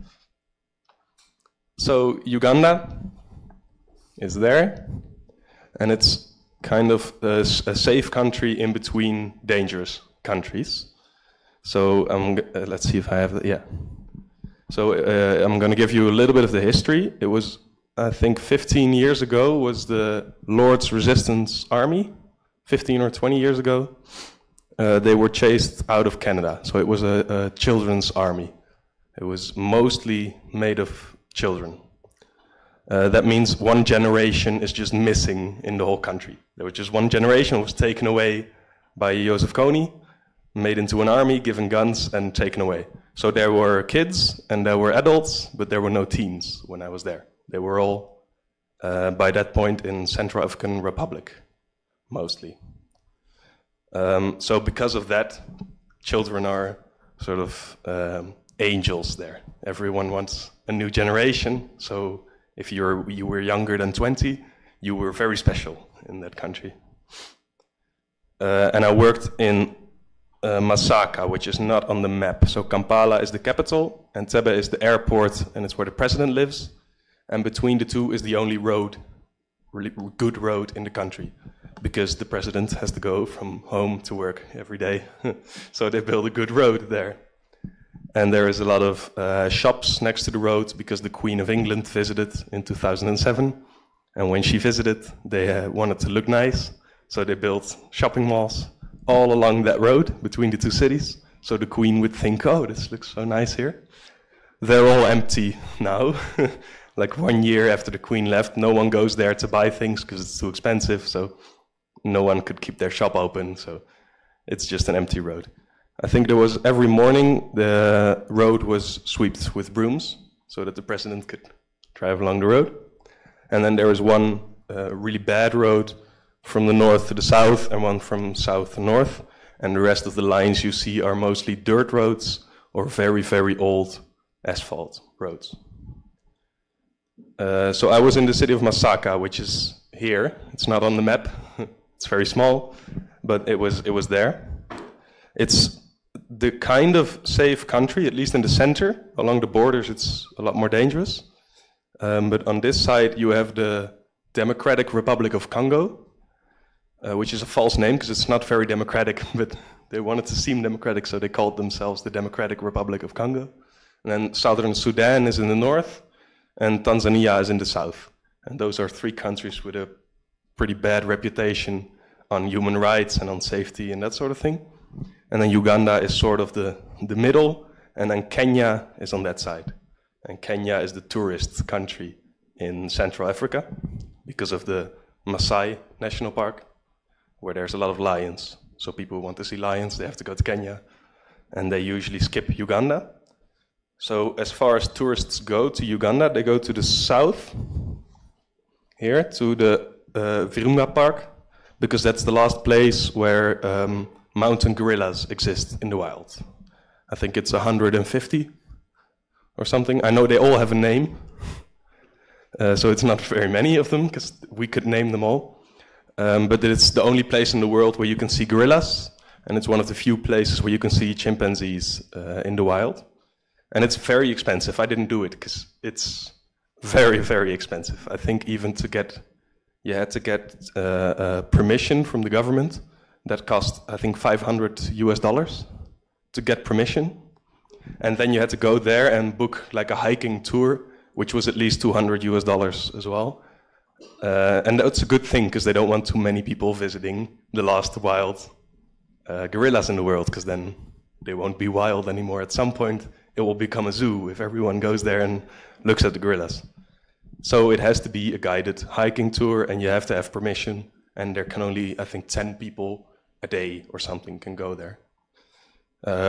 So Uganda is there, and it's kind of a safe country in between dangerous countries. So let's see if I have that. Yeah. So I'm going to give you a little bit of the history. It was, I think, 15 years ago was the Lord's Resistance Army. 15 or 20 years ago, they were chased out of Canada. So it was a children's army. It was mostly made of children. That means one generation is just missing in the whole country. There was just one generation was taken away by Joseph Kony, made into an army, given guns, and taken away. So there were kids and there were adults, but there were no teens when I was there. They were all, by that point, in Central African Republic, mostly. So because of that, children are sort of angels there. Everyone wants a new generation, so if you were younger than 20, you were very special in that country. And I worked in Masaka, which is not on the map. So Kampala is the capital, and Entebbe is the airport, and it's where the president lives. And between the two is the only road, really good road in the country, because the president has to go from home to work every day. So they build a good road there. And there is a lot of shops next to the road because the Queen of England visited in 2007. And when she visited, they wanted to look nice. So they built shopping malls all along that road between the two cities. So the Queen would think, oh, this looks so nice here. They're all empty now. Like 1 year after the Queen left, no one goes there to buy things because it's too expensive. So no one could keep their shop open. So it's just an empty road. I think there was every morning the road was swept with brooms so that the president could drive along the road. And then there was one really bad road from the north to the south and one from south to north. And the rest of the lines you see are mostly dirt roads or very, very old asphalt roads. So I was in the city of Masaka, which is here. It's not on the map. It's very small, but it was there. It's the kind of safe country, at least in the center. Along the borders, it's a lot more dangerous. But on this side, you have the Democratic Republic of Congo, which is a false name because it's not very democratic, but they wanted to seem democratic, so they called themselves the Democratic Republic of Congo. And then Southern Sudan is in the north, and Tanzania is in the south. And those are three countries with a pretty bad reputation on human rights and on safety and that sort of thing. And then Uganda is sort of the middle, and then Kenya is on that side. And Kenya is the tourist country in Central Africa because of the Maasai National Park, where there's a lot of lions. So people who want to see lions, they have to go to Kenya, and they usually skip Uganda. So as far as tourists go to Uganda, they go to the south, here, to the Virunga Park, because that's the last place where mountain gorillas exist in the wild. I think it's 150 or something. I know they all have a name, so it's not very many of them, because we could name them all. But it's the only place in the world where you can see gorillas, and it's one of the few places where you can see chimpanzees in the wild. And it's very expensive. I didn't do it because it's very, very expensive. I think even you had to get permission from the government. That cost, I think, $500 to get permission. And then you had to go there and book like a hiking tour, which was at least $200 as well. And that's a good thing because they don't want too many people visiting the last wild gorillas in the world, because then they won't be wild anymore. At some point, it will become a zoo if everyone goes there and looks at the gorillas. So it has to be a guided hiking tour, and you have to have permission. And there can only, I think, 10 people a day or something can go there.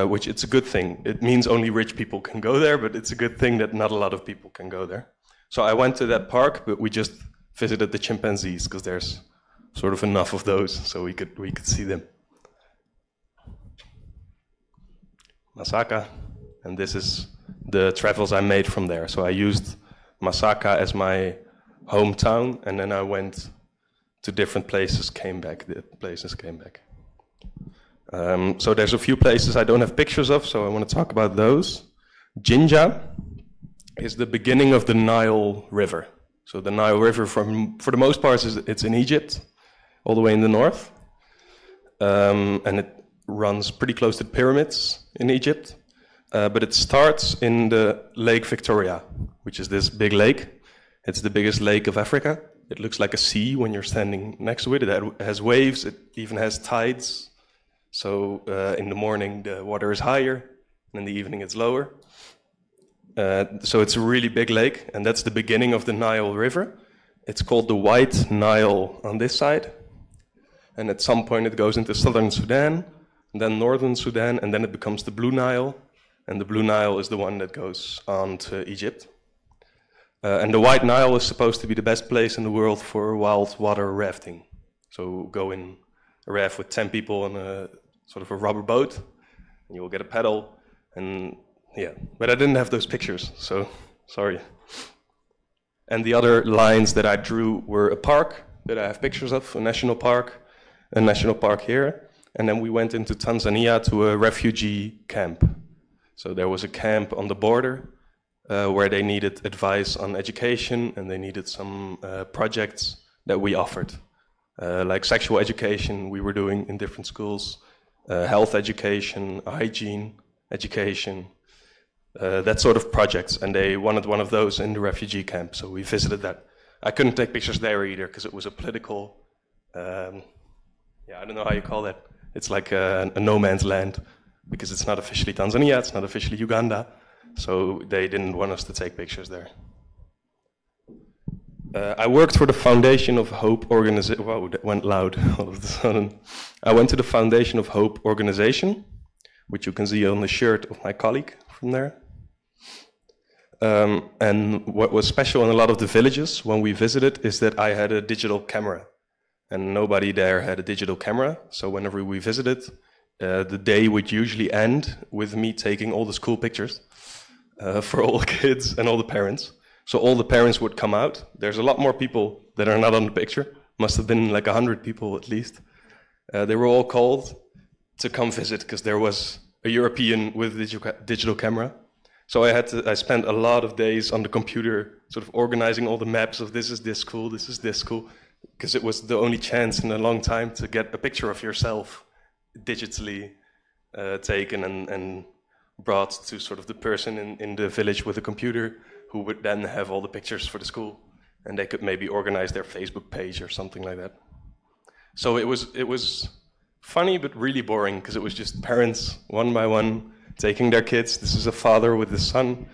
Which it's a good thing. It means only rich people can go there, but it's a good thing that not a lot of people can go there. So I went to that park, but we just visited the chimpanzees because there's sort of enough of those, so we could see them. Masaka, and this is the travels I made from there. So I used Masaka as my hometown, and then I went to different places, came back. So there's a few places I don't have pictures of, so I want to talk about those. Jinja is the beginning of the Nile River. So the Nile River, for the most part, it's in Egypt, all the way in the north. And it runs pretty close to the pyramids in Egypt. But it starts in the Lake Victoria, which is this big lake. It's the biggest lake of Africa. It looks like a sea when you're standing next to it. It has waves, it even has tides. So in the morning the water is higher, and in the evening it's lower. So it's a really big lake, and that's the beginning of the Nile River. It's called the White Nile on this side. And at some point it goes into southern Sudan, and then northern Sudan, and then it becomes the Blue Nile. And the Blue Nile is the one that goes on to Egypt. And the White Nile is supposed to be the best place in the world for wild water rafting. So go in a raft with 10 people on a sort of a rubber boat, and you will get a paddle, and yeah. But I didn't have those pictures, so sorry. And the other lines that I drew were a park that I have pictures of, a national park here, and then we went into Tanzania to a refugee camp. So there was a camp on the border where they needed advice on education, and they needed some projects that we offered. Like sexual education we were doing in different schools, health education, hygiene education, that sort of projects. And they wanted one of those in the refugee camp, so we visited that. I couldn't take pictures there either because it was a political, I don't know how you call that. It's like a no man's land, because it's not officially Tanzania, it's not officially Uganda, so they didn't want us to take pictures there. I worked for the Foundation of Hope organization. Wow, that went loud all of a sudden. I went to the Foundation of Hope organization, which you can see on the shirt of my colleague from there. And what was special in a lot of the villages when we visited is that I had a digital camera, and nobody there had a digital camera. So whenever we visited, the day would usually end with me taking all the school pictures for all the kids and all the parents. So all the parents would come out. There's a lot more people that are not on the picture. Must have been like 100 people at least. They were all called to come visit because there was a European with a digital camera. So I spent a lot of days on the computer sort of organizing all the maps of this is this school, this is this school, because it was the only chance in a long time to get a picture of yourself digitally taken and brought to sort of the person in the village with a computer, who would then have all the pictures for the school, and they could maybe organize their Facebook page or something like that. So it was funny but really boring, because it was just parents one by one taking their kids. This is a father with his son,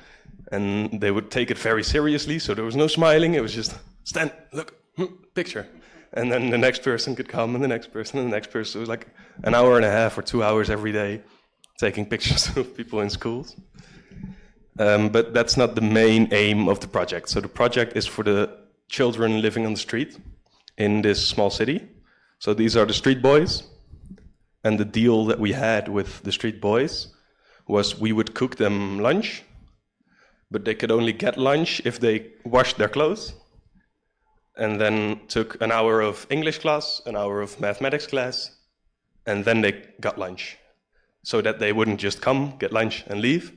and they would take it very seriously, so there was no smiling. It was just stand, look, picture. And then the next person could come, and the next person, and the next person. It was like an hour and a half or 2 hours every day taking pictures of people in schools. But that's not the main aim of the project. So the project is for the children living on the street in this small city. So these are the street boys. And the deal that we had with the street boys was we would cook them lunch, but they could only get lunch if they washed their clothes, and then took an hour of English class, an hour of mathematics class, and then they got lunch. So that they wouldn't just come, get lunch, and leave,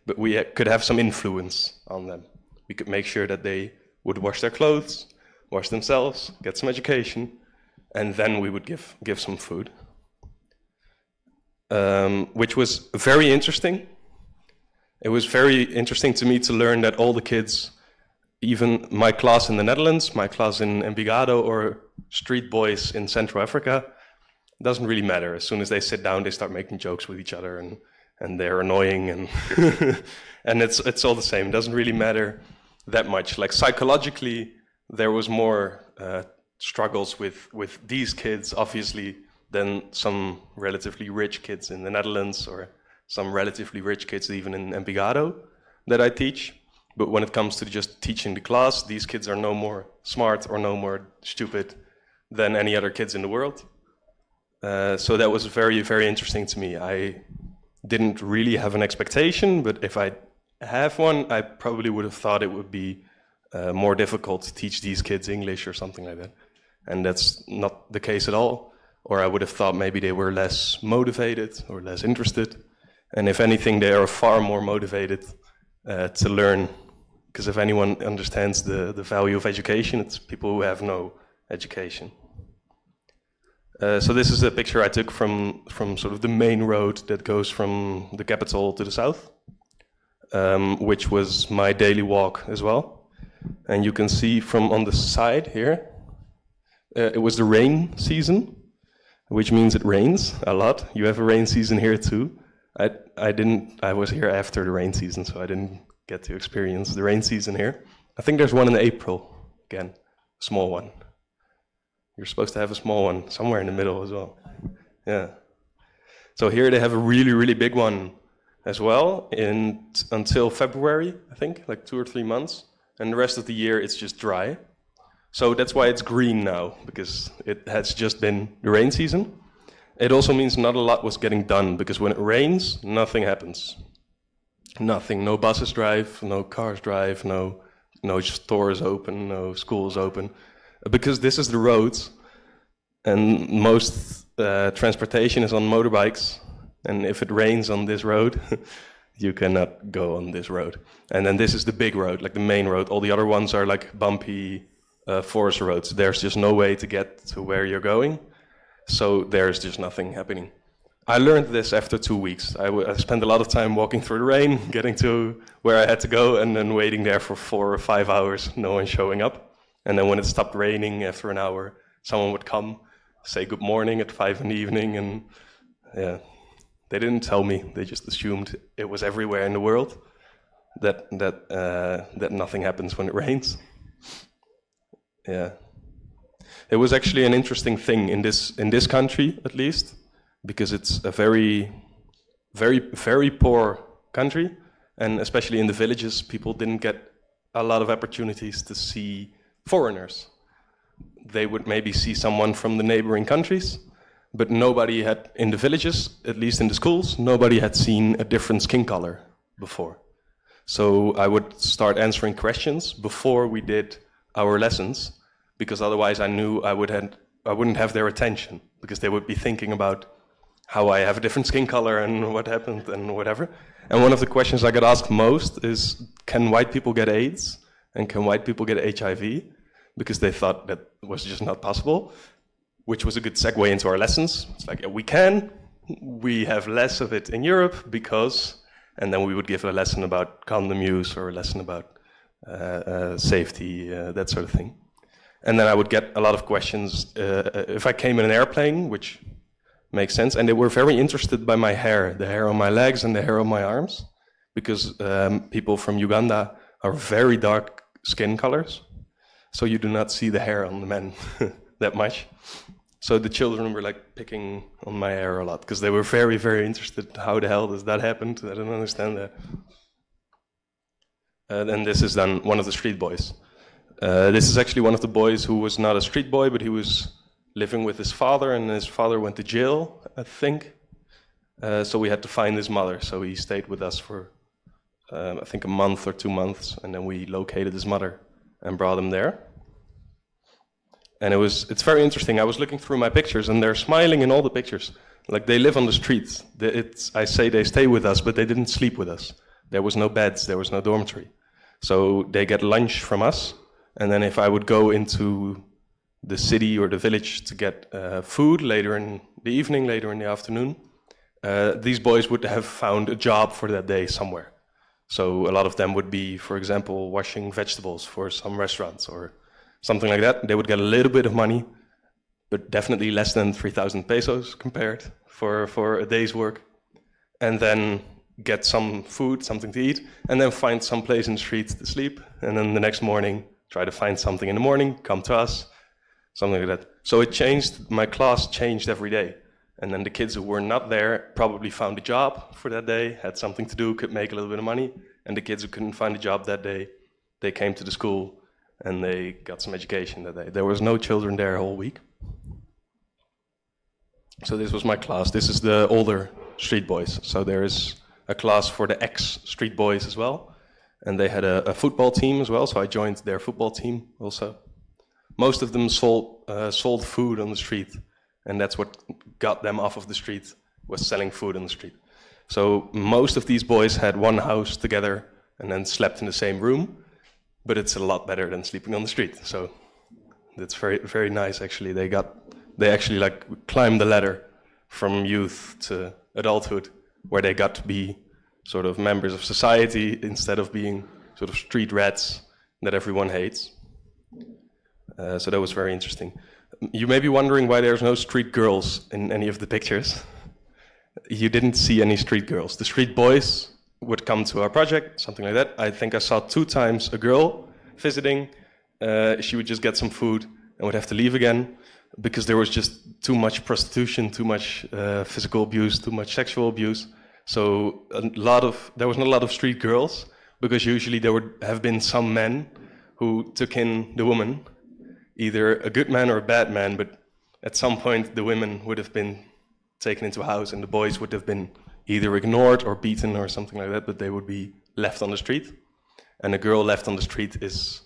but we could have some influence on them. We could make sure that they would wash their clothes, wash themselves, get some education, and then we would give some food. Which was very interesting. It was very interesting to me to learn that all the kids, even my class in the Netherlands, my class in Envigado, or street boys in Central Africa, doesn't really matter. As soon as they sit down, they start making jokes with each other, and they're annoying, and and it's all the same. It doesn't really matter that much. Like psychologically, there was more struggles with these kids, obviously, than some relatively rich kids in the Netherlands or some relatively rich kids even in Envigado that I teach. But when it comes to just teaching the class, these kids are no more smart or no more stupid than any other kids in the world. So that was very, very interesting to me. I didn't really have an expectation, but if I have one, I probably would have thought it would be more difficult to teach these kids English or something like that. And that's not the case at all. Or I would have thought maybe they were less motivated or less interested. And if anything, they are far more motivated to learn. Because if anyone understands the value of education, it's people who have no education. So this is a picture I took from sort of the main road that goes from the capital to the south, which was my daily walk as well. And you can see from on the side here, it was the rain season, which means it rains a lot. You have a rain season here too. I was here after the rain season, so I didn't get to experience the rain season here. I think there's one in April, again, a small one. You're supposed to have a small one somewhere in the middle as well. Yeah. So here they have a really, really big one as well until February, I think, like 2 or 3 months. And the rest of the year it's just dry. So that's why it's green now, because it has just been the rain season. It also means not a lot was getting done, because when it rains, nothing happens. Nothing. No buses drive, no cars drive, no stores open, no schools open. Because this is the roads, and most transportation is on motorbikes, and if it rains on this road, you cannot go on this road. And then this is the big road, like the main road. All the other ones are like bumpy forest roads. There's just no way to get to where you're going, so there's just nothing happening. I learned this after 2 weeks. I spent a lot of time walking through the rain, getting to where I had to go, and then waiting there for 4 or 5 hours, no one showing up. And then when it stopped raining after an hour, someone would come, say good morning at 5 in the evening, and yeah, they didn't tell me. They just assumed it was everywhere in the world, that nothing happens when it rains. Yeah, it was actually an interesting thing in this country, at least, because it's a very, very, very poor country, and especially in the villages, people didn't get a lot of opportunities to see foreigners. They would maybe see someone from the neighboring countries, but nobody had, in the villages, at least in the schools, nobody had seen a different skin color before. So I would start answering questions before we did our lessons, because otherwise I knew I wouldn't have their attention, because they would be thinking about how I have a different skin color and what happened and whatever. And one of the questions I got asked most is, can white people get AIDS? And can white people get HIV? Because they thought that was just not possible, which was a good segue into our lessons. It's like, yeah, we can. We have less of it in Europe because, and then we would give a lesson about condom use or a lesson about safety, that sort of thing. And then I would get a lot of questions if I came in an airplane, which makes sense. And they were very interested by my hair, the hair on my legs and the hair on my arms, because people from Uganda are very dark skin colors. So you do not see the hair on the men that much. So the children were like picking on my hair a lot, because they were very, very interested. How the hell does that happen? I don't understand that. And this is then one of the street boys. This is actually one of the boys who was not a street boy, but he was living with his father, and his father went to jail, I think. So we had to find his mother. So he stayed with us for, I think, a month or 2 months, and then we located his mother and brought him there. And it's very interesting. I was looking through my pictures, and they're smiling in all the pictures. Like, they live on the streets. I say they stay with us, but they didn't sleep with us. There was no beds, there was no dormitory. So they get lunch from us, and then if I would go into the city or the village to get food later in the evening, later in the afternoon, these boys would have found a job for that day somewhere. So a lot of them would be, for example, washing vegetables for some restaurants or something like that. They would get a little bit of money, but definitely less than 3,000 pesos compared for a day's work. And then get some food, something to eat, and then find some place in the street to sleep. And then the next morning, try to find something in the morning, come to us. something like that. So it changed, my class changed every day. And then the kids who were not there probably found a job for that day, had something to do, could make a little bit of money. And the kids who couldn't find a job that day, they came to the school and they got some education that day. There was no children there all week. So this was my class. This is the older street boys. So there is a class for the ex-street boys as well. And they had a football team as well, so I joined their football team also. Most of them sold food on the street, and that's what got them off of the street, was selling food on the street. So most of these boys had one house together and then slept in the same room, but it's a lot better than sleeping on the street. So that's very, very nice actually. They actually like climbed the ladder from youth to adulthood, where they got to be sort of members of society instead of being sort of street rats that everyone hates. So that was very interesting. You may be wondering why there's no street girls in any of the pictures. You didn't see any street girls. The street boys would come to our project, something like that. I think I saw 2 times a girl visiting. She would just get some food and would have to leave again because there was just too much prostitution, too much physical abuse, too much sexual abuse. So there was not a lot of street girls, because usually there would have been some men who took in the woman, either a good man or a bad man, but at some point the women would have been taken into a house and the boys would have been either ignored or beaten or something like that, but they would be left on the street. And a girl left on the street is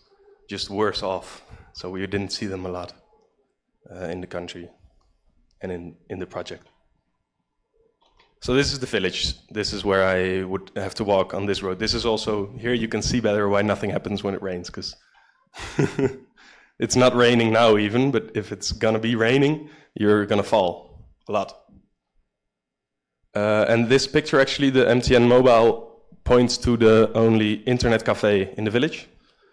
just worse off. So we didn't see them a lot in the country and in the project. So this is the village. This is where I would have to walk on this road. This is also, here you can see better why nothing happens when it rains, because it's not raining now even, but if it's gonna be raining, you're gonna fall a lot. And this picture actually, the MTN mobile points to the only internet cafe in the village.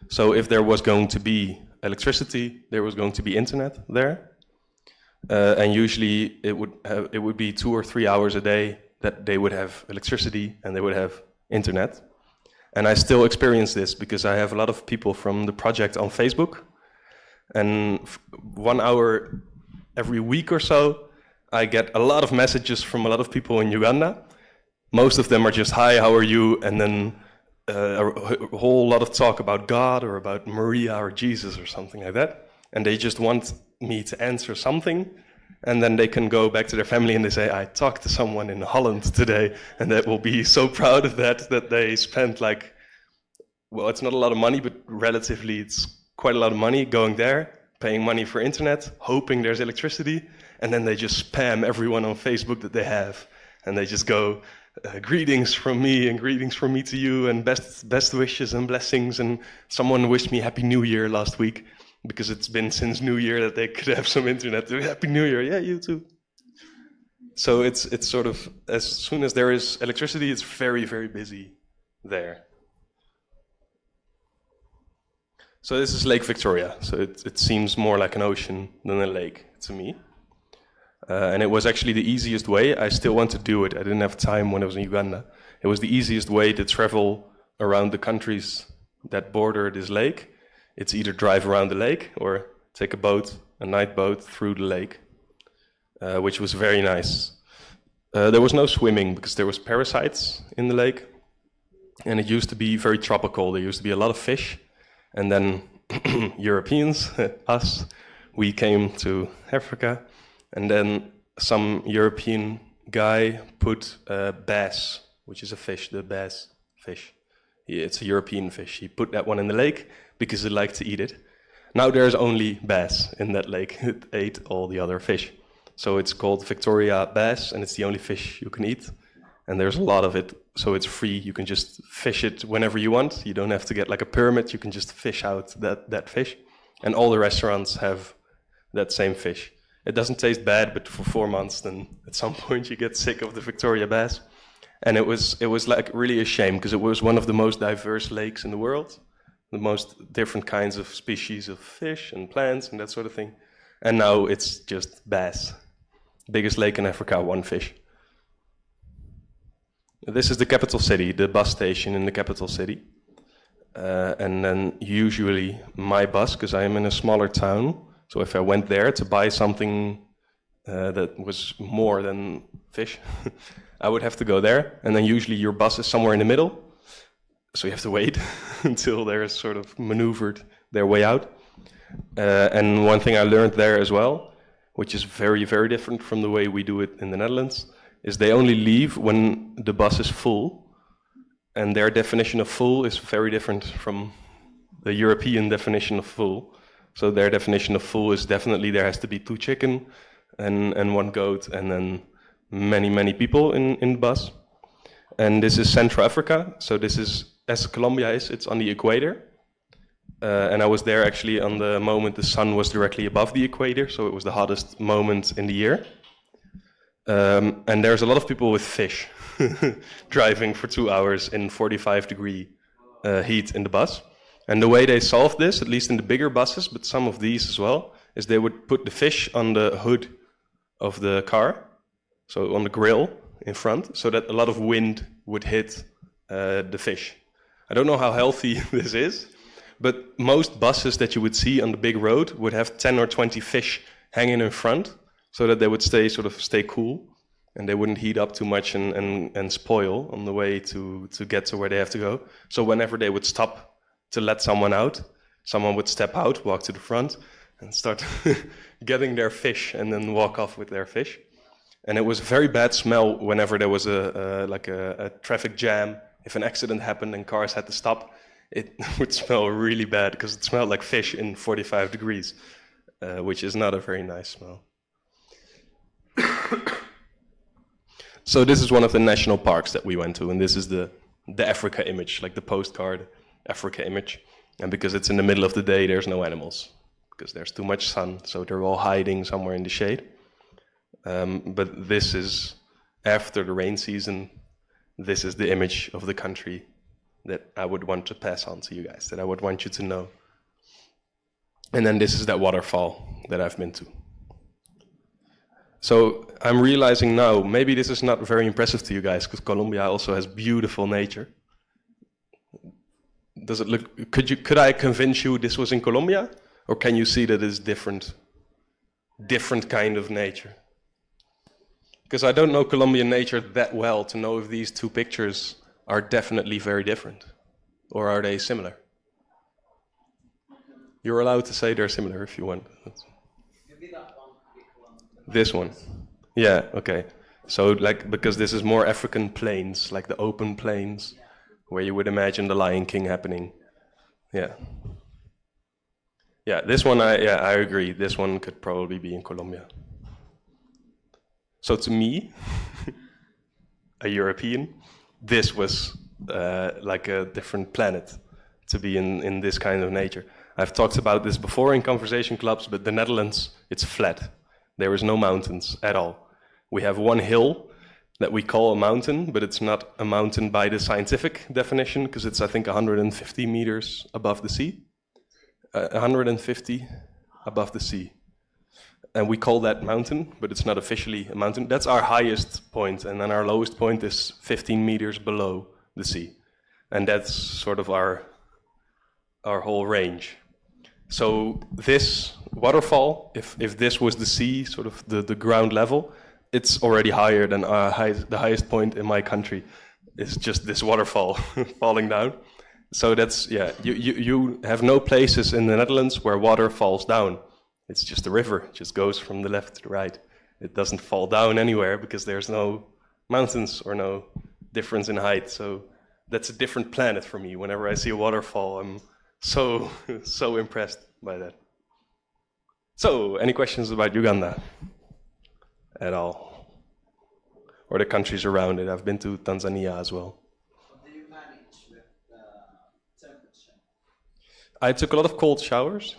So if there was going to be electricity, there was going to be internet there. And usually it would be 2 or 3 hours a day that they would have electricity and they would have internet. And I still experience this because I have a lot of people from the project on Facebook. And 1 hour every week or so, I get a lot of messages from a lot of people in Uganda. Most of them are just, hi, how are you? And then a whole lot of talk about God or about Maria or Jesus or something like that. And they just want me to answer something, and then they can go back to their family and they say, I talked to someone in Holland today, and that will be so proud of that they spent like, well, it's not a lot of money, but relatively it's quite a lot of money going there, paying money for internet, hoping there's electricity, and then they just spam everyone on Facebook that they have, and they just go, greetings from me and greetings from me to you, and best wishes and blessings, and someone wished me Happy New Year last week, because it's been since New Year that they could have some internet. Happy New Year, yeah, you too. So it's sort of, as soon as there is electricity, it's very, very busy there. So this is Lake Victoria. So it seems more like an ocean than a lake to me. And it was actually the easiest way. I still want to do it. I didn't have time when I was in Uganda. It was the easiest way to travel around the countries that border this lake. It's either drive around the lake or take a boat, a night boat through the lake, which was very nice. There was no swimming because there was parasites in the lake, and it used to be very tropical. There used to be a lot of fish, and then Europeans, us, we came to Africa, and then some European guy put bass, which is a fish, the bass fish. It's a European fish. He put that one in the lake because he liked to eat it. Now there's only bass in that lake. It ate all the other fish. So it's called Victoria bass, and it's the only fish you can eat. And there's a lot of it, so it's free. You can just fish it whenever you want. You don't have to get like a permit. You can just fish out that fish. And all the restaurants have that same fish. It doesn't taste bad, but for 4 months, then at some point you get sick of the Victoria bass. And it was like really a shame, because it was one of the most diverse lakes in the world. The most different kinds of species of fish and plants and that sort of thing. And now it's just bass. Biggest lake in Africa, one fish. This is the capital city, the bus station in the capital city. And then usually my bus, because I am in a smaller town, So if I went there to buy something that was more than fish, I would have to go there. And then usually your bus is somewhere in the middle. So you have to wait until they're sort of maneuvered their way out. And one thing I learned there as well, which is very, very different from the way we do it in the Netherlands, is they only leave when the bus is full. And their definition of full is very different from the European definition of full. So their definition of full is definitely there has to be 2 chicken and 1 goat and then many, many people in the bus. And this is Central Africa. So this is, as Colombia is, it's on the equator. And I was there actually on the moment the sun was directly above the equator. So it was the hottest moment in the year. And there's a lot of people with fish driving for 2 hours in 45-degree heat in the bus. And the way they solved this, at least in the bigger buses, but some of these as well, is they would put the fish on the hood of the car, so on the grill in front, so that a lot of wind would hit the fish. I don't know how healthy this is, but most buses that you would see on the big road would have 10 or 20 fish hanging in front, so that they would stay cool, and they wouldn't heat up too much and spoil on the way to get to where they have to go. So whenever they would stop to let someone out, someone would step out, walk to the front, and start getting their fish, and then walk off with their fish. And it was a very bad smell whenever there was a traffic jam. If an accident happened and cars had to stop, it would smell really bad because it smelled like fish in 45 degrees, which is not a very nice smell. So this is one of the national parks that we went to, and this is the Africa image, like the postcard Africa image. And because it's in the middle of the day, there's no animals, because there's too much sun, so they're all hiding somewhere in the shade. But this is after the rain season. This is the image of the country that I would want to pass on to you guys, that I would want you to know. And then this is that waterfall that I've been to. So I'm realizing now, maybe this is not very impressive to you guys, because Colombia also has beautiful nature. Does it look? Could I convince you this was in Colombia, or can you see that it's different kind of nature? Because I don't know Colombian nature that well to know if these 2 pictures are definitely very different, or are they similar? You're allowed to say they're similar if you want. Maybe that one could be Colombian. This one, yeah, okay. So like, because this is more African plains, like the open plains, where you would imagine the Lion King happening. Yeah. Yeah, this one, I agree. This one could probably be in Colombia. So to me, a European, this was like a different planet to be in this kind of nature. I've talked about this before in conversation clubs, but the Netherlands, it's flat. There is no mountains at all. We have one hill that we call a mountain, but it's not a mountain by the scientific definition, because it's, I think, 150 meters above the sea. 150 above the sea. And we call that mountain, but it's not officially a mountain. That's our highest point, and then our lowest point is 15 meters below the sea. And that's sort of our whole range. So this waterfall, if this was the sea, sort of the ground level, it's already higher than the highest point in my country. It's just this waterfall falling down. So that's, yeah, you have no places in the Netherlands where water falls down. It's just a river, it just goes from the left to the right. It doesn't fall down anywhere because there's no mountains or no difference in height. So that's a different planet for me. Whenever I see a waterfall, I'm so impressed by that. So, any questions about Uganda at all? Or the countries around it? I've been to Tanzania as well. How do you manage with the temperature? I took a lot of cold showers.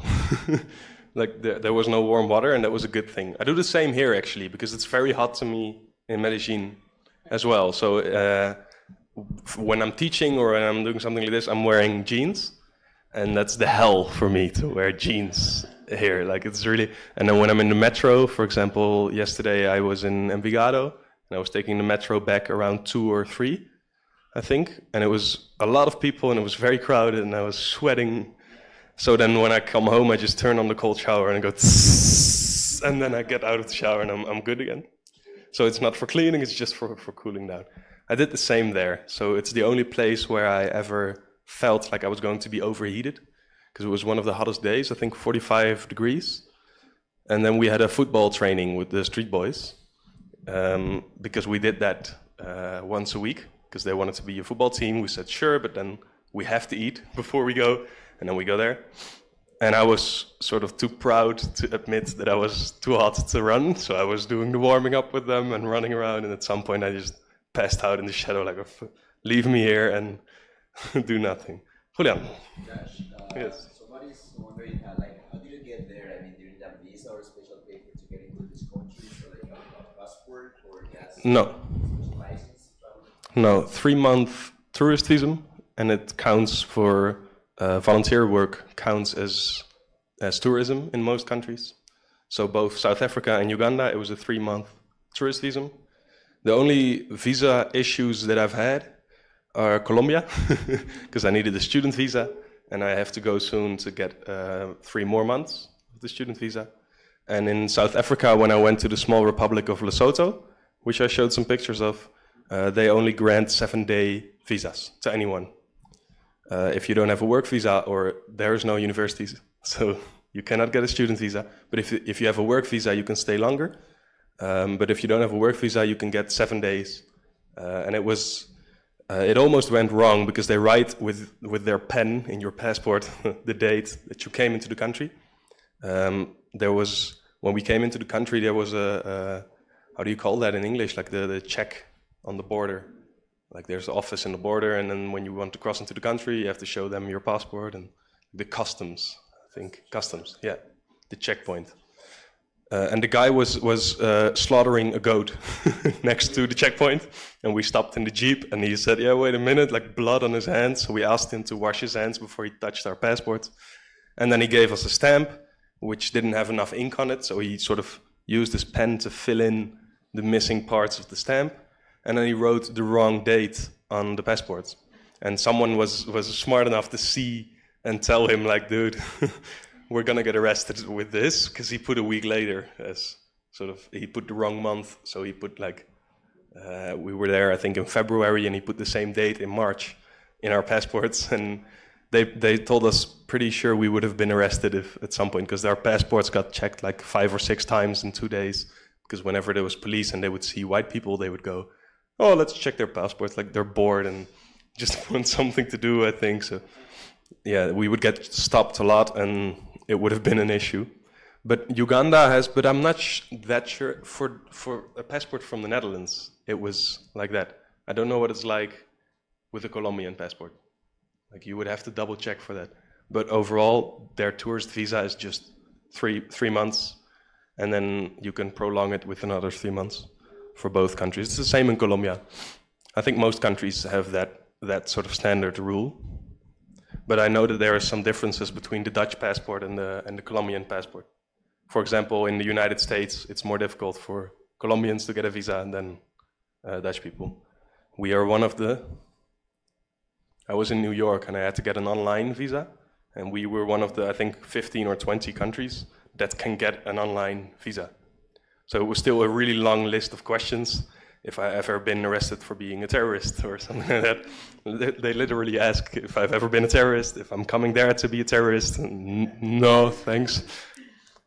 Like there was no warm water, and that was a good thing. I do the same here actually, because it's very hot to me in Medellin as well. So when I'm teaching or when I'm doing something like this, I'm wearing jeans, and that's the hell for me to wear jeans here. Like it's really. And then when I'm in the metro, for example, yesterday I was in Envigado, and I was taking the metro back around 2 or 3, I think, and it was a lot of people, and it was very crowded, and I was sweating So then when I come home, I just turn on the cold shower and I go tss, and then I get out of the shower and I'm good again. So it's not for cleaning, it's just for cooling down. I did the same there. So it's the only place where I ever felt like I was going to be overheated, because it was one of the hottest days, I think 45 degrees. And then we had a football training with the street boys, because we did that once a week, because they wanted to be a football team. We said, sure, but then we have to eat before we go, and then we go there. And I was sort of too proud to admit that I was too hot to run, so I was doing the warming up with them and running around, and at some point I just passed out in the shadow, like, leave me here and do nothing. Julian. Josh, Yes. So what is wondering, like, how do you get there? I mean, do you need a visa or a special paper to get into this country, so like a passport or just No. special license? No, 3-month tourist visa, and it counts for volunteer work counts as tourism in most countries. So both South Africa and Uganda, it was a 3-month tourist visa. The only visa issues that I've had are Colombia, because I needed a student visa, and I have to go soon to get 3 more months of the student visa. And in South Africa, when I went to the small republic of Lesotho, which I showed some pictures of, they only grant 7-day visas to anyone. If you don't have a work visa, or there is no universities, so you cannot get a student visa. But if you have a work visa, you can stay longer. But if you don't have a work visa, you can get 7 days. And it almost went wrong, because they write with their pen in your passport the date that you came into the country. When we came into the country, there was how do you call that in English? Like the check on the border. Like there's an office in the border, and then when you want to cross into the country, you have to show them your passport, and the customs, yeah, the checkpoint. And the guy was slaughtering a goat next to the checkpoint, and we stopped in the Jeep, and he said, yeah, wait a minute, like blood on his hands. So we asked him to wash his hands before he touched our passports. And then he gave us a stamp, which didn't have enough ink on it, so he sort of used his pen to fill in the missing parts of the stamp. And then he wrote the wrong date on the passport. And someone was smart enough to see and tell him, like, dude, we're gonna get arrested with this, because he put a week later as sort of, he put the wrong month. So he put we were there, I think, in February, and he put the same date in March in our passports. And they told us pretty sure we would have been arrested at some point, because our passports got checked like 5 or 6 times in 2 days. Because whenever there was police and they would see white people, they would go, oh, let's check their passports, like they're bored and just want something to do, I think. So, yeah, we would get stopped a lot, and it would have been an issue. But Uganda has, but I'm not that sure, for a passport from the Netherlands, it was like that. I don't know what it's like with a Colombian passport. Like, you would have to double check for that. But overall, their tourist visa is just three months, and then you can prolong it with another 3 months. For both countries. It's the same in Colombia. I think most countries have that sort of standard rule. But I know that there are some differences between the Dutch passport and the Colombian passport. For example, in the United States, it's more difficult for Colombians to get a visa than Dutch people. We are one of I was in New York, and I had to get an online visa, and we were one of the, I think, 15 or 20 countries that can get an online visa. So it was still a really long list of questions. If I ever been arrested for being a terrorist or something like that. They literally ask if I've ever been a terrorist, if I'm coming there to be a terrorist. No, thanks.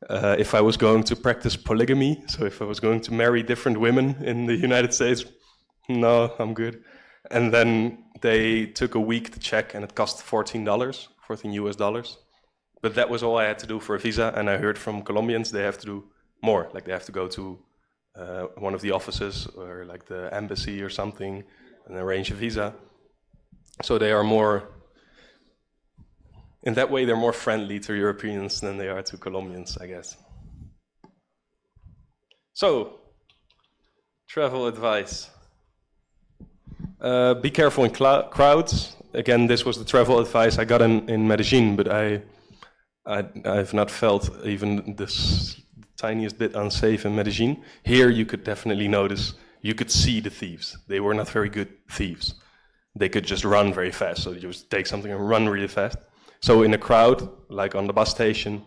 If I was going to practice polygamy, so if I was going to marry different women in the United States, no, I'm good. And then they took a week to check, and it cost $14 US dollars. But that was all I had to do for a visa, and I heard from Colombians they have to do more, like they have to go to one of the offices or like the embassy or something and arrange a visa. So they are more, in that way, they're more friendly to Europeans than they are to Colombians, I guess. So, travel advice. Be careful in crowds. Again, this was the travel advice I got in Medellin, but I've not felt even this tiniest bit unsafe in Medellin. Here you could definitely notice, you could see the thieves. They were not very good thieves. They could just run very fast, so you just take something and run really fast. So in a crowd, like on the bus station,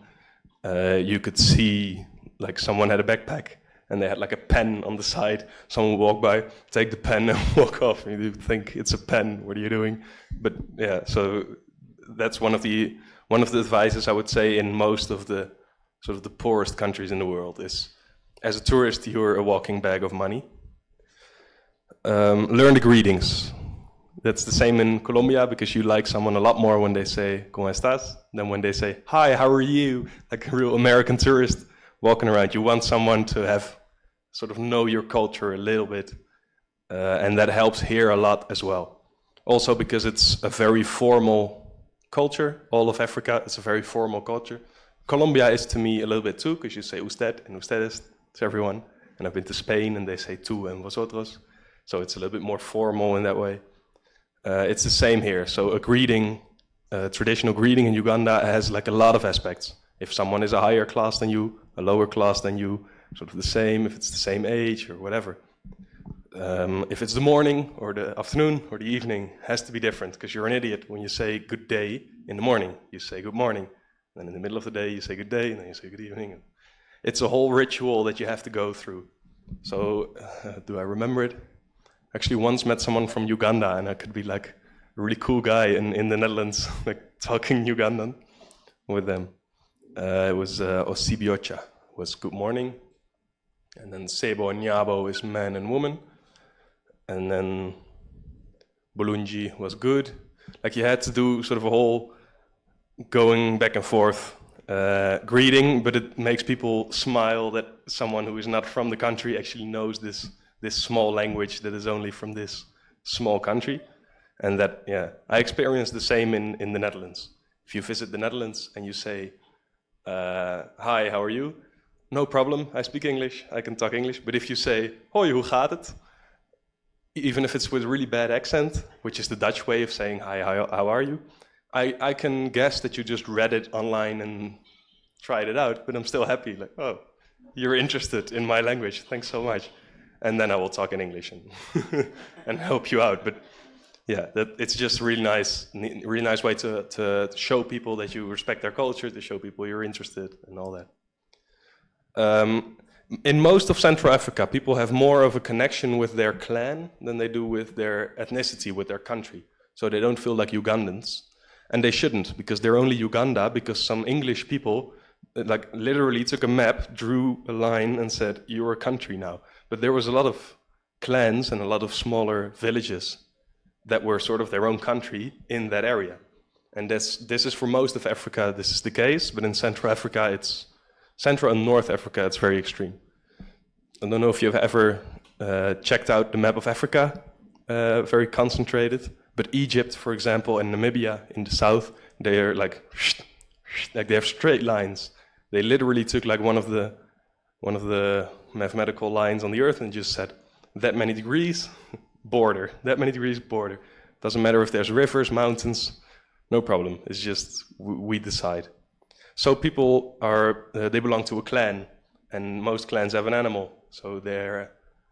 you could see like someone had a backpack and they had like a pen on the side. Someone would walk by, take the pen and walk off. And you think it's a pen, what are you doing? But yeah, so that's one of the advices I would say in most of the sort of the poorest countries in the world is, as a tourist, you're a walking bag of money. Learn the greetings. That's the same in Colombia, because you like someone a lot more when they say "¿Cómo estás?" than when they say "Hi, how are you?" Like a real American tourist walking around. You want someone to have sort of know your culture a little bit, and that helps here a lot as well. Also because it's a very formal culture. All of Africa is a very formal culture. Colombia is to me a little bit too, because you say usted and ustedes to everyone. And I've been to Spain and they say tú and vosotros. So it's a little bit more formal in that way. It's the same here. So a greeting, a traditional greeting in Uganda has like a lot of aspects. If someone is a higher class than you, a lower class than you, sort of the same, if it's the same age or whatever. If it's the morning or the afternoon or the evening, it has to be different, because you're an idiot when you say good day in the morning. You say good morning. Then in the middle of the day, you say good day, and then you say good evening. It's a whole ritual that you have to go through. So, do I remember it? Actually, once met someone from Uganda, and I could be like a really cool guy in the Netherlands, like talking Ugandan with them. It was Osibiocha, was good morning. And then Sebo and Nyabo is man and woman. And then Bulunji was good. Like you had to do sort of a whole going back and forth greeting, but it makes people smile that someone who is not from the country actually knows this small language that is only from this small country. And that, yeah, I experienced the same in the Netherlands. If you visit the Netherlands and you say, hi, how are you? No problem, I speak English, I can talk English. But if you say, hoi, hoe gaat het? Even if it's with a really bad accent, which is the Dutch way of saying, hi, how are you? I can guess that you just read it online and tried it out, but I'm still happy. Like, oh, you're interested in my language, thanks so much. And then I will talk in English and help you out. But yeah, it's just really nice way to show people that you respect their culture, to show people you're interested and all that. In most of Central Africa, people have more of a connection with their clan than they do with their ethnicity, with their country. So they don't feel like Ugandans. And they shouldn't, because they're only Uganda because some English people like literally took a map, drew a line and said, you're a country now. But there was a lot of clans and a lot of smaller villages that were sort of their own country in that area. And this is for most of Africa, this is the case, but in Central Africa, Central and North Africa, it's very extreme. I don't know if you've ever checked out the map of Africa, very concentrated, but Egypt, for example, and Namibia in the south, they are like they have straight lines. They literally took like one of the mathematical lines on the earth and just said, that many degrees, border, that many degrees, border. Doesn't matter if there's rivers, mountains, no problem. It's just, we decide. So people they belong to a clan, and most clans have an animal. So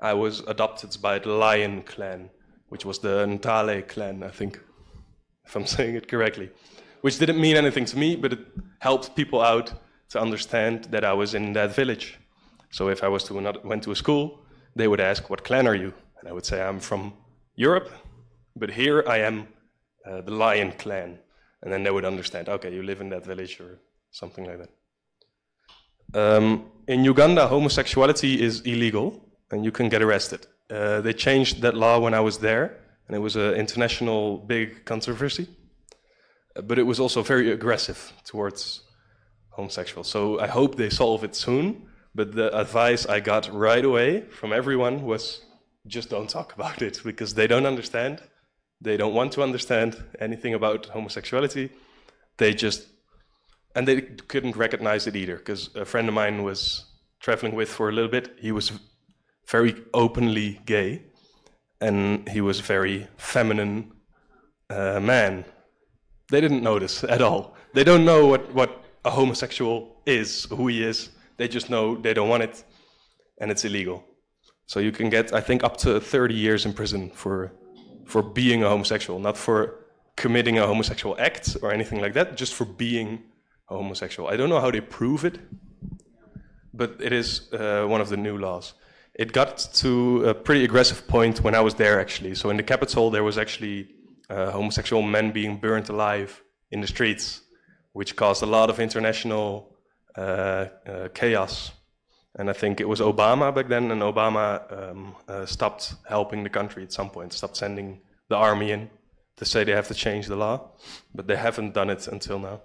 I was adopted by the lion clan, which was the Ntale clan, I think, if I'm saying it correctly. Which didn't mean anything to me, but it helped people out to understand that I was in that village. So if I went to a school, they would ask, what clan are you? And I would say, I'm from Europe, but here I am the lion clan. And then they would understand, okay, you live in that village or something like that. In Uganda, homosexuality is illegal and you can get arrested. They changed that law when I was there, and it was an international big controversy. But it was also very aggressive towards homosexuals. So I hope they solve it soon. But the advice I got right away from everyone was, just don't talk about it, because they don't understand. They don't want to understand anything about homosexuality. And they couldn't recognize it either, because a friend of mine was traveling with for a little bit. He was very openly gay, and he was a very feminine man. They didn't notice at all. They don't know what a homosexual is, who he is. They just know they don't want it, and it's illegal. So you can get, I think, up to 30 years in prison for being a homosexual, not for committing a homosexual act or anything like that, just for being homosexual. I don't know how they prove it, but it is one of the new laws. It got to a pretty aggressive point when I was there, actually. So in the capital, there was actually homosexual men being burnt alive in the streets, which caused a lot of international chaos. And I think it was Obama back then, and Obama stopped helping the country at some point, stopped sending the army in to say they have to change the law, but they haven't done it until now.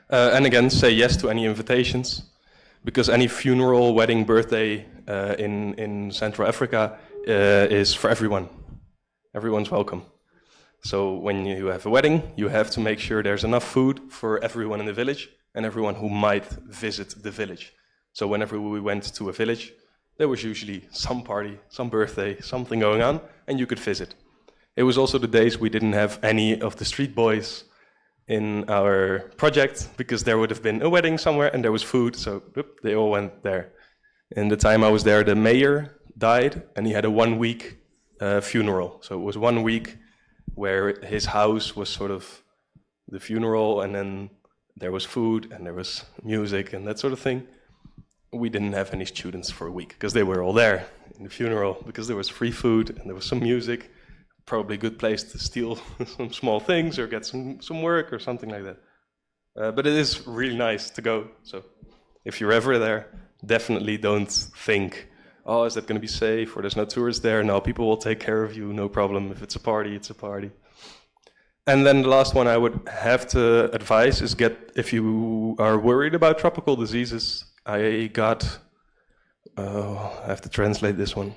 And again, say yes to any invitations, because any funeral, wedding, birthday in Central Africa is for everyone. Everyone's welcome. So when you have a wedding, you have to make sure there's enough food for everyone in the village and everyone who might visit the village. So whenever we went to a village, there was usually some party, some birthday, something going on, and you could visit. It was also the days we didn't have any of the street boys in our project, because there would have been a wedding somewhere and there was food, so they all went there. In the time I was there, the mayor died and he had a 1 week funeral. So it was 1 week where his house was sort of the funeral, and then there was food and there was music and that sort of thing. We didn't have any students for a week because they were all there in the funeral, because there was free food and there was some music, probably a good place to steal some small things or get some work or something like that. But it is really nice to go. So if you're ever there, definitely don't think, oh, is that going to be safe, or there's no tourists there? No, people will take care of you, no problem. If it's a party, it's a party. And then the last one I would have to advise is if you are worried about tropical diseases, I have to translate this one.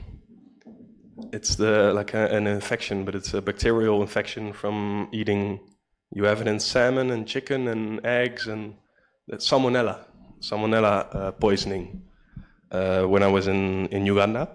It's an infection, but it's a bacterial infection from eating. You have it in salmon and chicken and eggs, and that's salmonella poisoning. When I was in Uganda,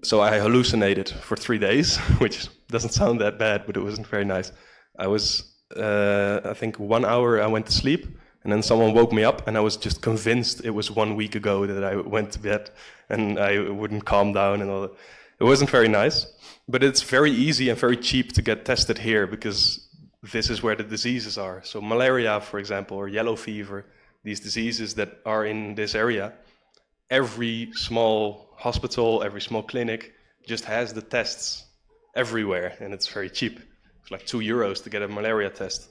so I hallucinated for 3 days, which doesn't sound that bad, but it wasn't very nice. I was, I think 1 hour I went to sleep, and then someone woke me up, and I was just convinced it was 1 week ago that I went to bed, and I wouldn't calm down and all that. It wasn't very nice, but it's very easy and very cheap to get tested here, because this is where the diseases are. So malaria, for example, or yellow fever, these diseases that are in this area, every small hospital, every small clinic just has the tests everywhere, and it's very cheap. It's like €2 to get a malaria test.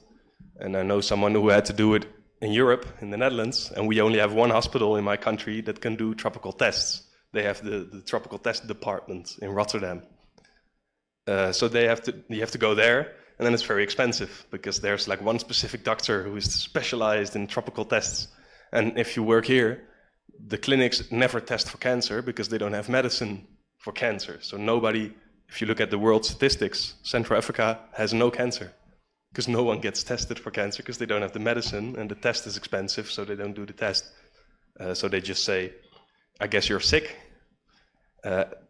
And I know someone who had to do it in Europe, in the Netherlands, and we only have one hospital in my country that can do tropical tests. They have the tropical test department in Rotterdam. So you have to go there, and then it's very expensive, because there's like one specific doctor who is specialized in tropical tests. And if you work here, the clinics never test for cancer because they don't have medicine for cancer. So nobody, if you look at the world statistics, Central Africa has no cancer because no one gets tested for cancer because they don't have the medicine, and the test is expensive, so they don't do the test. So they just say, I guess you're sick.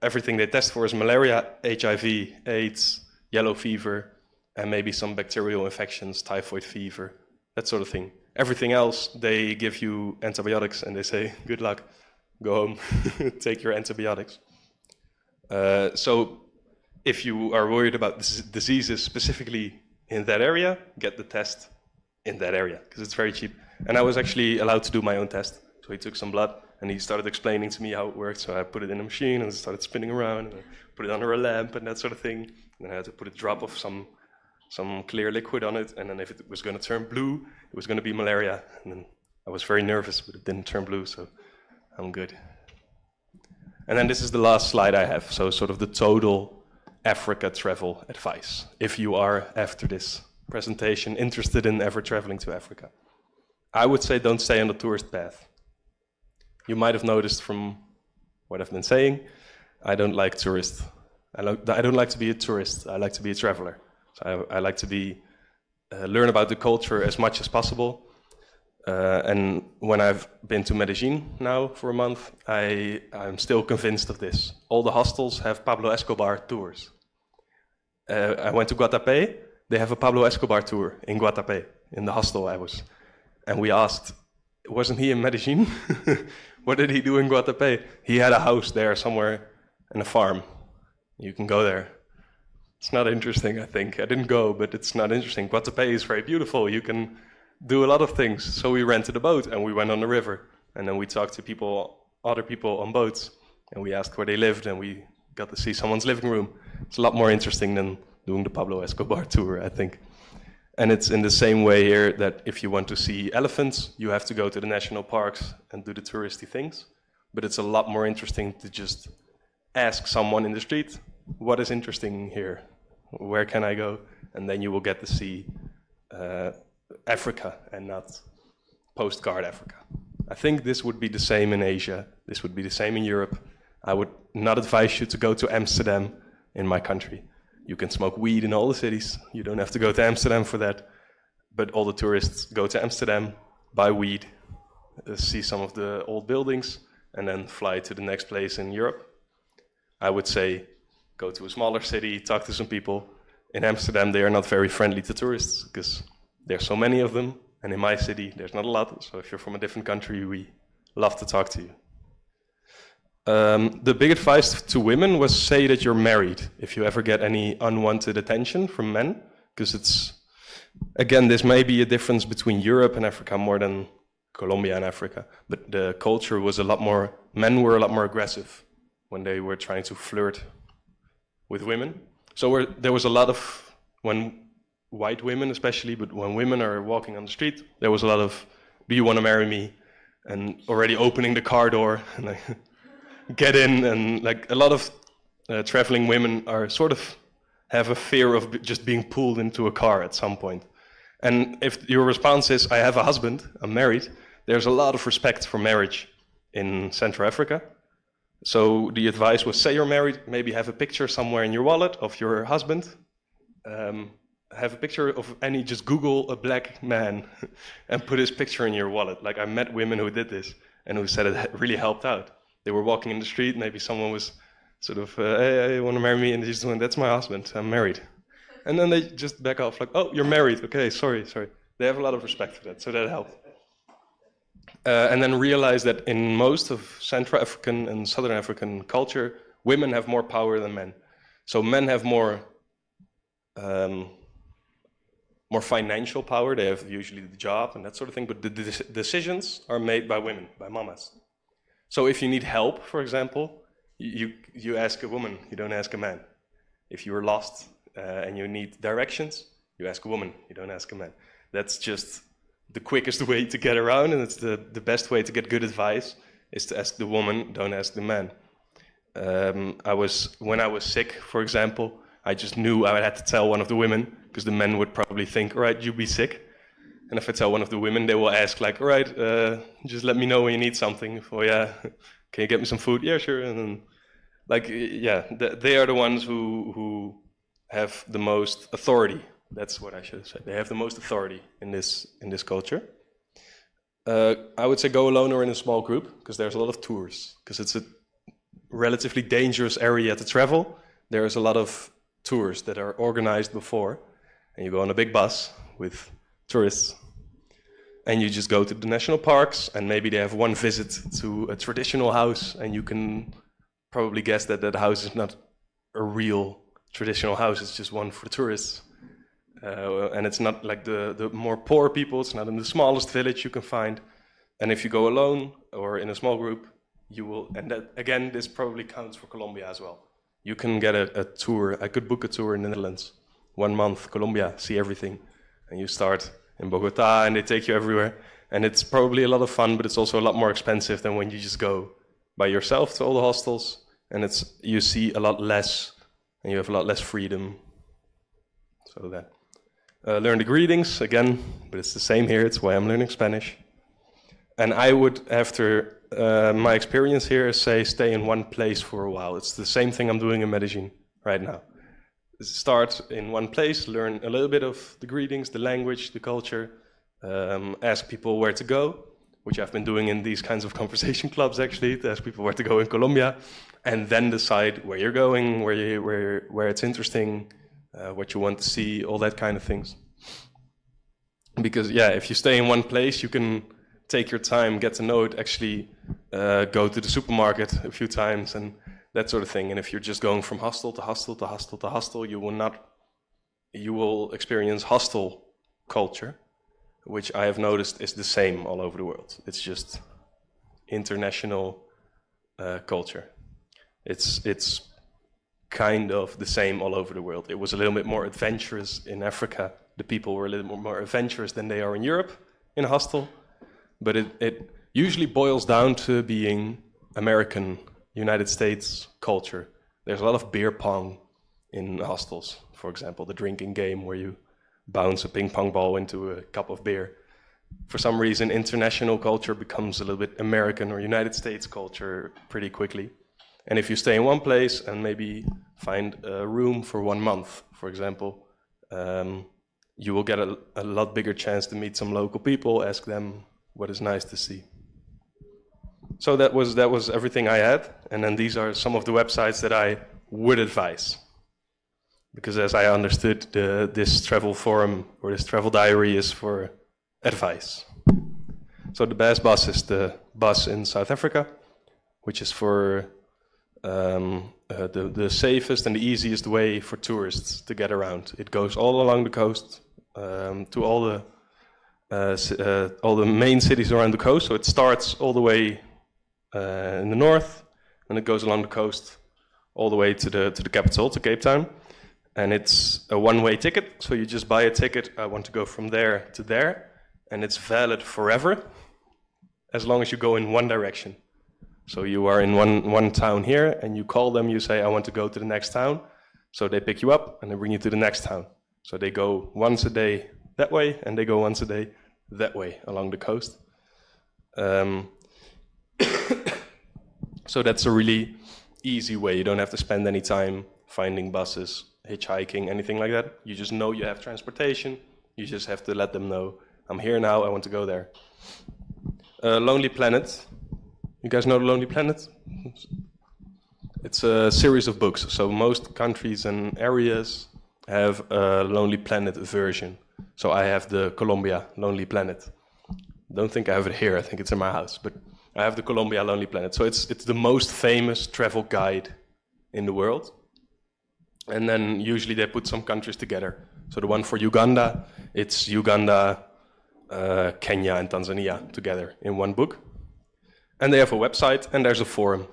Everything they test for is malaria, HIV, AIDS, yellow fever, and maybe some bacterial infections, typhoid fever, that sort of thing. Everything else, they give you antibiotics and they say, good luck, go home, take your antibiotics. So if you are worried about diseases specifically in that area, get the test in that area, because it's very cheap. And I was actually allowed to do my own test. So he took some blood and he started explaining to me how it worked. So I put it in a machine and it started spinning around, and I put it under a lamp and that sort of thing. And then I had to put a drop of some clear liquid on it, and then if it was going to turn blue, it was going to be malaria. And then I was very nervous, but it didn't turn blue, so I'm good. And then this is the last slide I have, so sort of the total Africa travel advice. If you are, after this presentation, interested in ever traveling to Africa, I would say don't stay on the tourist path. You might have noticed from what I've been saying, I don't like tourists. I don't like to be a tourist, I like to be a traveler. So I like to learn about the culture as much as possible. And when I've been to Medellin now for a month, I'm still convinced of this. All the hostels have Pablo Escobar tours. I went to Guatapé, they have a Pablo Escobar tour in Guatapé, in the hostel I was. And we asked, wasn't he in Medellin? What did he do in Guatapé? He had a house there somewhere in a farm. You can go there. It's not interesting, I think. I didn't go, but it's not interesting. Guatapé is very beautiful. You can do a lot of things. So we rented a boat and we went on the river. And then we talked to people, other people on boats. And we asked where they lived and we got to see someone's living room. It's a lot more interesting than doing the Pablo Escobar tour, I think. And it's in the same way here that if you want to see elephants, you have to go to the national parks and do the touristy things. But it's a lot more interesting to just ask someone in the street, what is interesting here? Where can I go? And then you will get to see Africa and not postcard Africa. I think this would be the same in Asia. This would be the same in Europe. I would not advise you to go to Amsterdam in my country. You can smoke weed in all the cities. You don't have to go to Amsterdam for that. But all the tourists go to Amsterdam, buy weed, see some of the old buildings, and then fly to the next place in Europe. I would say, go to a smaller city, talk to some people. In Amsterdam, they are not very friendly to tourists because there's so many of them. And in my city, there's not a lot. So if you're from a different country, we love to talk to you. The big advice to women was say that you're married if you ever get any unwanted attention from men. Because it's, again, this may be a difference between Europe and Africa more than Colombia and Africa. But the culture was a lot more, men were a lot more aggressive when they were trying to flirt with women. So there was a lot of, when white women especially, but when women are walking on the street, there was a lot of, do you want to marry me? And already opening the car door and like, get in, and like a lot of traveling women are sort of have a fear of just being pulled into a car at some point. And if your response is, I have a husband, I'm married, there's a lot of respect for marriage in Central Africa. So the advice was, say you're married, maybe have a picture somewhere in your wallet of your husband. Have a picture of any, just Google a black man and put his picture in your wallet. Like I met women who did this and who said it really helped out. They were walking in the street, maybe someone was sort of, hey, you want to marry me? And they just went, that's my husband, I'm married. And then they just back off like, oh, you're married, okay, sorry. They have a lot of respect for that, so that helped. And then realize that in most of Central African and Southern African culture, women have more power than men. So men have more financial power. They have usually the job and that sort of thing, but the decisions are made by women, by mamas. So if you need help, for example, you ask a woman, you don't ask a man. If you are lost and you need directions, you ask a woman, you don't ask a man. That's just the quickest way to get around, and it's the best way to get good advice is to ask the woman, don't ask the man. When I was sick, for example, I just knew I had to tell one of the women, because the men would probably think, all right, you be sick. And if I tell one of the women, they will ask like, all right, just let me know when you need something. Oh yeah, can you get me some food? Yeah, sure. And then, like, yeah, they are the ones who have the most authority. That's what I should have said. They have the most authority in this culture. I would say go alone or in a small group, because there's a lot of tours. Because it's a relatively dangerous area to travel. There's a lot of tours that are organized before. And you go on a big bus with tourists. And you just go to the national parks, and maybe they have one visit to a traditional house, and you can probably guess that that house is not a real traditional house, it's just one for tourists. And it's not like the more poor people, it's not in the smallest village you can find. And if you go alone or in a small group, you will, and that, again, this probably counts for Colombia as well. You can get a tour, I could book a tour in the Netherlands, 1 month, Colombia, see everything. And you start in Bogota and they take you everywhere. And it's probably a lot of fun, but it's also a lot more expensive than when you just go by yourself to all the hostels. And you see a lot less and you have a lot less freedom. So that. Learn the greetings again, but it's the same here. It's why I'm learning Spanish. And I would, after my experience here, say stay in one place for a while. It's the same thing I'm doing in Medellin right now. Start in one place, learn a little bit of the greetings, the language, the culture, ask people where to go, which I've been doing in these kinds of conversation clubs actually, to ask people where to go in Colombia, and then decide where you're going, where it's interesting, what you want to see, all that kind of things. Because yeah, if you stay in one place, you can take your time, get to know it, actually go to the supermarket a few times, and that sort of thing. And if you're just going from hostel to hostel to hostel to hostel, you will experience hostel culture, which I have noticed is the same all over the world. It's just international culture. It's kind of the same all over the world. It was a little bit more adventurous in Africa. The people were a little more adventurous than they are in Europe in a hostel. But it usually boils down to being American, United States culture. There's a lot of beer pong in hostels, for example, the drinking game where you bounce a ping pong ball into a cup of beer. For some reason, international culture becomes a little bit American or United States culture pretty quickly. And if you stay in one place and maybe find a room for 1 month, for example, you will get a lot bigger chance to meet some local people, ask them what is nice to see. So that was everything I had. And then these are some of the websites that I would advise. Because as I understood, this travel forum or this travel diary is for advice. So the best bus is the bus in South Africa, which is for the safest and the easiest way for tourists to get around. It goes all along the coast to all the main cities around the coast. So it starts all the way in the north, and it goes along the coast all the way to the capital, to Cape Town. And it's a one-way ticket, so you just buy a ticket. I want to go from there to there, and it's valid forever, as long as you go in one direction. So you are in one town here, and you call them, you say, I want to go to the next town. So they pick you up, and they bring you to the next town. So they go once a day that way, and they go once a day that way along the coast. So that's a really easy way. You don't have to spend any time finding buses, hitchhiking, anything like that. You just know you have transportation. You just have to let them know, I'm here now, I want to go there. Lonely Planet. You guys know the Lonely Planet? It's a series of books. So most countries and areas have a Lonely Planet version. So I have the Colombia Lonely Planet. Don't think I have it here, I think it's in my house. But I have the Colombia Lonely Planet. So it's the most famous travel guide in the world. And then usually they put some countries together. So the one for Uganda, it's Uganda, Kenya and Tanzania together in one book. And they have a website and there's a forum.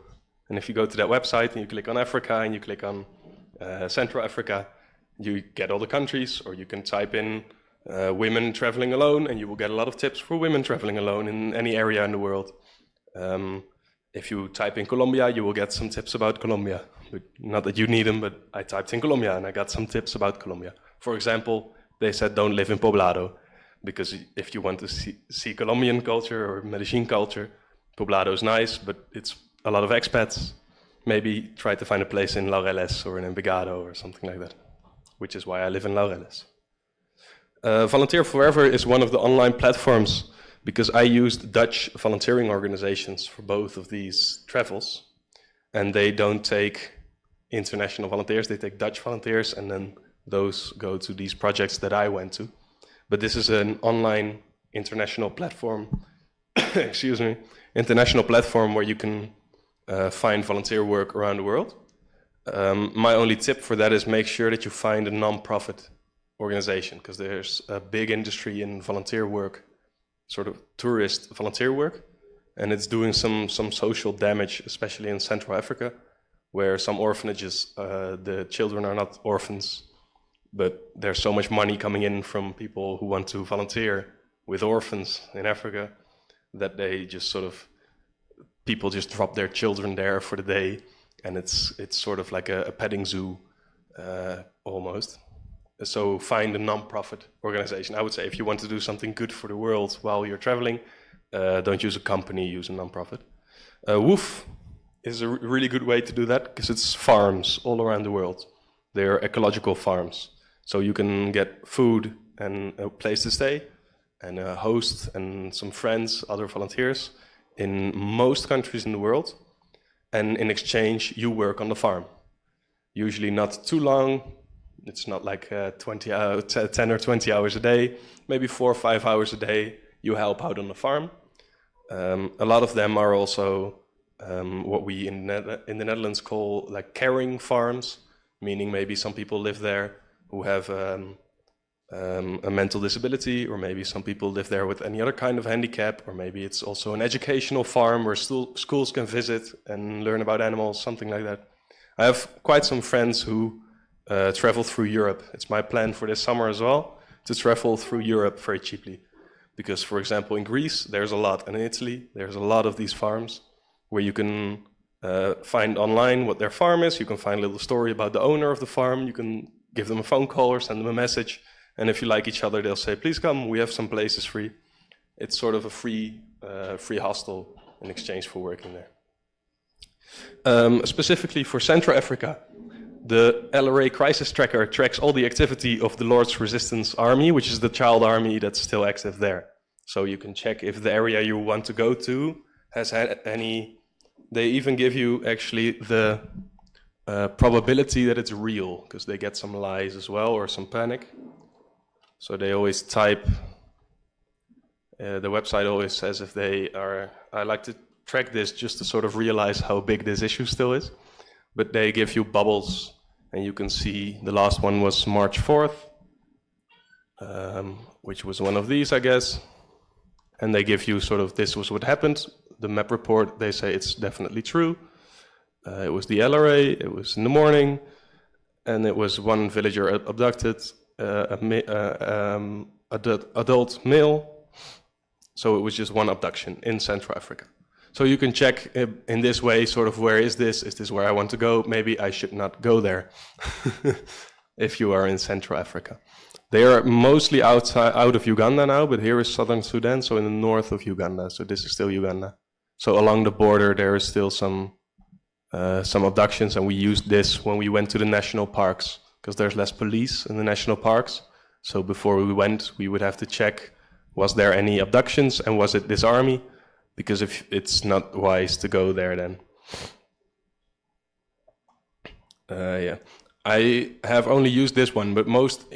And if you go to that website and you click on Africa and you click on Central Africa, you get all the countries, or you can type in women traveling alone and you will get a lot of tips for women traveling alone in any area in the world. If you type in Colombia, you will get some tips about Colombia. But not that you need them, but I typed in Colombia and I got some tips about Colombia. For example, they said don't live in Poblado, because if you want to see Colombian culture or Medellin culture, Poblado is nice, but it's a lot of expats. Maybe try to find a place in Laureles or in Envigado or something like that, which is why I live in Laureles. Volunteer Forever is one of the online platforms, because I used Dutch volunteering organizations for both of these travels, and they don't take international volunteers, they take Dutch volunteers, and then those go to these projects that I went to. But this is an online international platform, excuse me, international platform where you can find volunteer work around the world. My only tip for that is make sure that you find a non-profit organization, because there's a big industry in volunteer work, sort of tourist volunteer work, and it's doing some social damage, especially in Central Africa, where some orphanages, the children are not orphans, but there's so much money coming in from people who want to volunteer with orphans in Africa that they just sort of, people just drop their children there for the day, and it's sort of like a petting zoo almost. So find a non-profit organization. I would say if you want to do something good for the world while you're traveling, don't use a company, use a non-profit. Woof is a really good way to do that, because it's farms all around the world. They're ecological farms. So you can get food and a place to stay, and a host and some friends, other volunteers, in most countries in the world. And in exchange, you work on the farm. Usually not too long. It's not like 10 or 20 hours a day, maybe 4 or 5 hours a day, you help out on the farm. A lot of them are also what we in the Netherlands call like caring farms, meaning maybe some people live there who have a mental disability, or maybe some people live there with any other kind of handicap, or maybe it's also an educational farm where schools can visit and learn about animals, something like that. I have quite some friends who travel through Europe. It's my plan for this summer as well, to travel through Europe very cheaply. Because, for example, in Greece, there's a lot, and in Italy, there's a lot of these farms where you can find online what their farm is. You can find a little story about the owner of the farm. You can give them a phone call or send them a message. And if you like each other, they'll say, please come, we have some places free. It's sort of a free hostel in exchange for working there. Specifically for Central Africa, the LRA crisis tracker tracks all the activity of the Lord's Resistance Army, which is the child army that's still active there. So you can check if the area you want to go to has had any. They even give you actually the probability that it's real, because they get some lies as well, or some panic. So they always type, the website always says if they are, I like to track this just to sort of realize how big this issue still is. But they give you bubbles, and you can see the last one was March 4th, which was one of these, I guess. And they give you sort of, this was what happened. The map report, they say it's definitely true. It was the LRA, it was in the morning, and it was one villager abducted, adult male. So it was just one abduction in Central Africa. So you can check in this way, sort of, where is this? Is this where I want to go? Maybe I should not go there if you are in Central Africa. They are mostly out of Uganda now, but here is southern Sudan, so in the north of Uganda. So this is still Uganda. So along the border, there is still some abductions, and we used this when we went to the national parks, because there's less police in the national parks. So before we went, we would have to check, was there any abductions, and was it this army? Because if it's not wise to go there, then. Yeah, I have only used this one, but most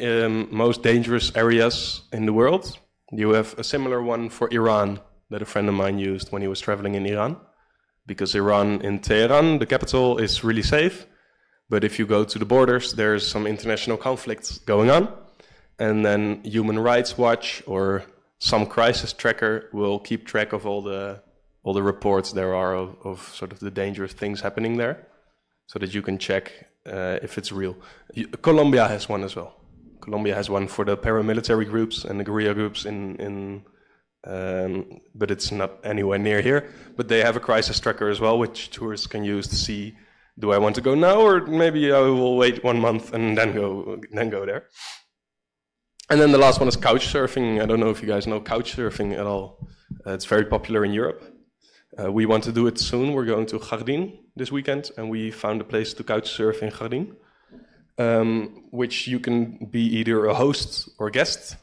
dangerous areas in the world, you have a similar one for Iran that a friend of mine used when he was traveling in Iran. Because Iran, in Tehran, the capital, is really safe. But if you go to the borders, there's some international conflicts going on. And then Human Rights Watch or some crisis tracker will keep track of all the reports there are of sort of the dangerous things happening there, so that you can check if it's real. Colombia has one as well. Colombia has one for the paramilitary groups and the guerrilla groups but it's not anywhere near here. But they have a crisis tracker as well, which tourists can use to see, do I want to go now, or maybe I will wait 1 month and then go there. And then the last one is couch surfing. I don't know if you guys know couch surfing at all. It's very popular in Europe. We want to do it soon. We're going to Jardin this weekend, and we found a place to couch surf in Jardin, which you can be either a host or guest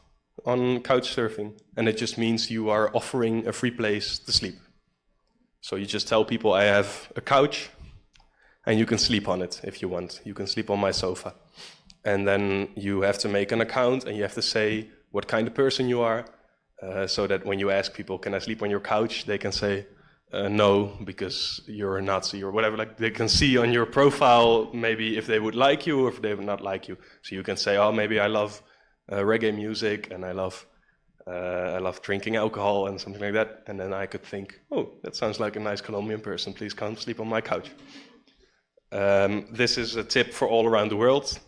on couch surfing. And it just means you are offering a free place to sleep. So you just tell people, I have a couch, and you can sleep on it if you want. You can sleep on my sofa. And then you have to make an account, and you have to say what kind of person you are, so that when you ask people, can I sleep on your couch? They can say, no, because you're a Nazi or whatever. Like, they can see on your profile maybe if they would like you or if they would not like you. So you can say, oh, maybe I love reggae music, and I love drinking alcohol and something like that. And then I could think, oh, that sounds like a nice Colombian person. Please come sleep on my couch. This is a tip for all around the world.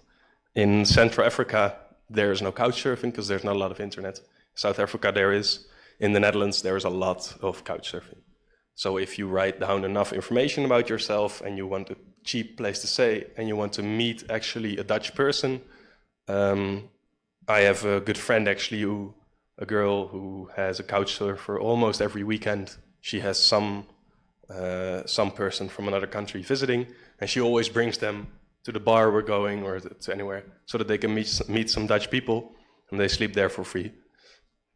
In Central Africa, there is no couch surfing because there's not a lot of internet. South Africa, there is. In the Netherlands, there is a lot of couch surfing. So if you write down enough information about yourself and you want a cheap place to stay and you want to meet actually a Dutch person, I have a good friend actually, a girl who has a couch surfer almost every weekend. She has some person from another country visiting, and she always brings them to the bar we're going or to anywhere, so that they can meet some Dutch people, and they sleep there for free.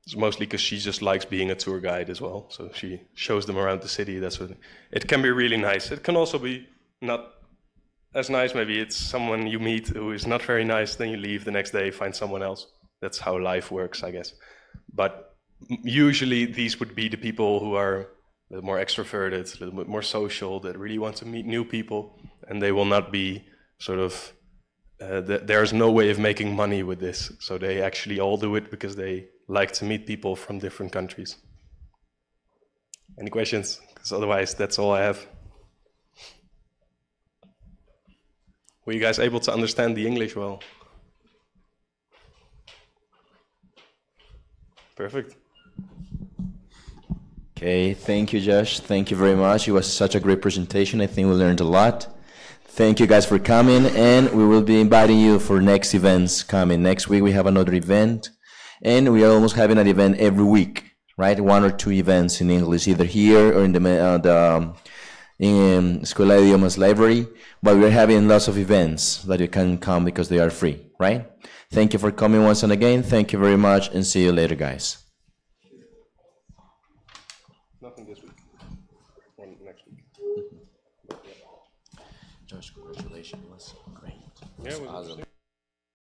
It's mostly because she just likes being a tour guide as well, so she shows them around the city. That's what it can be really nice. It can also be not as nice. Maybe it's someone you meet who is not very nice, then you leave the next day, find someone else. That's how life works, I guess. But usually these would be the people who are a little more extroverted, a little bit more social, that really want to meet new people, and they will not be sort of, there's no way of making money with this. So they actually all do it because they like to meet people from different countries. Any questions? Because otherwise, that's all I have. Were you guys able to understand the English well? Perfect. Okay, thank you, Josh. Thank you very much. It was such a great presentation. I think we learned a lot. Thank you guys for coming, and we will be inviting you for next events coming. Next week we have another event, and we are almost having an event every week, right? 1 or 2 events in English, either here or in the in Escuela de Idiomas library, but we're having lots of events that you can come because they are free, right? Thank you for coming once and again. Thank you very much, and see you later, guys. Nothing this week. One next week. Josh, congratulations. It was great. Yeah, it was awesome.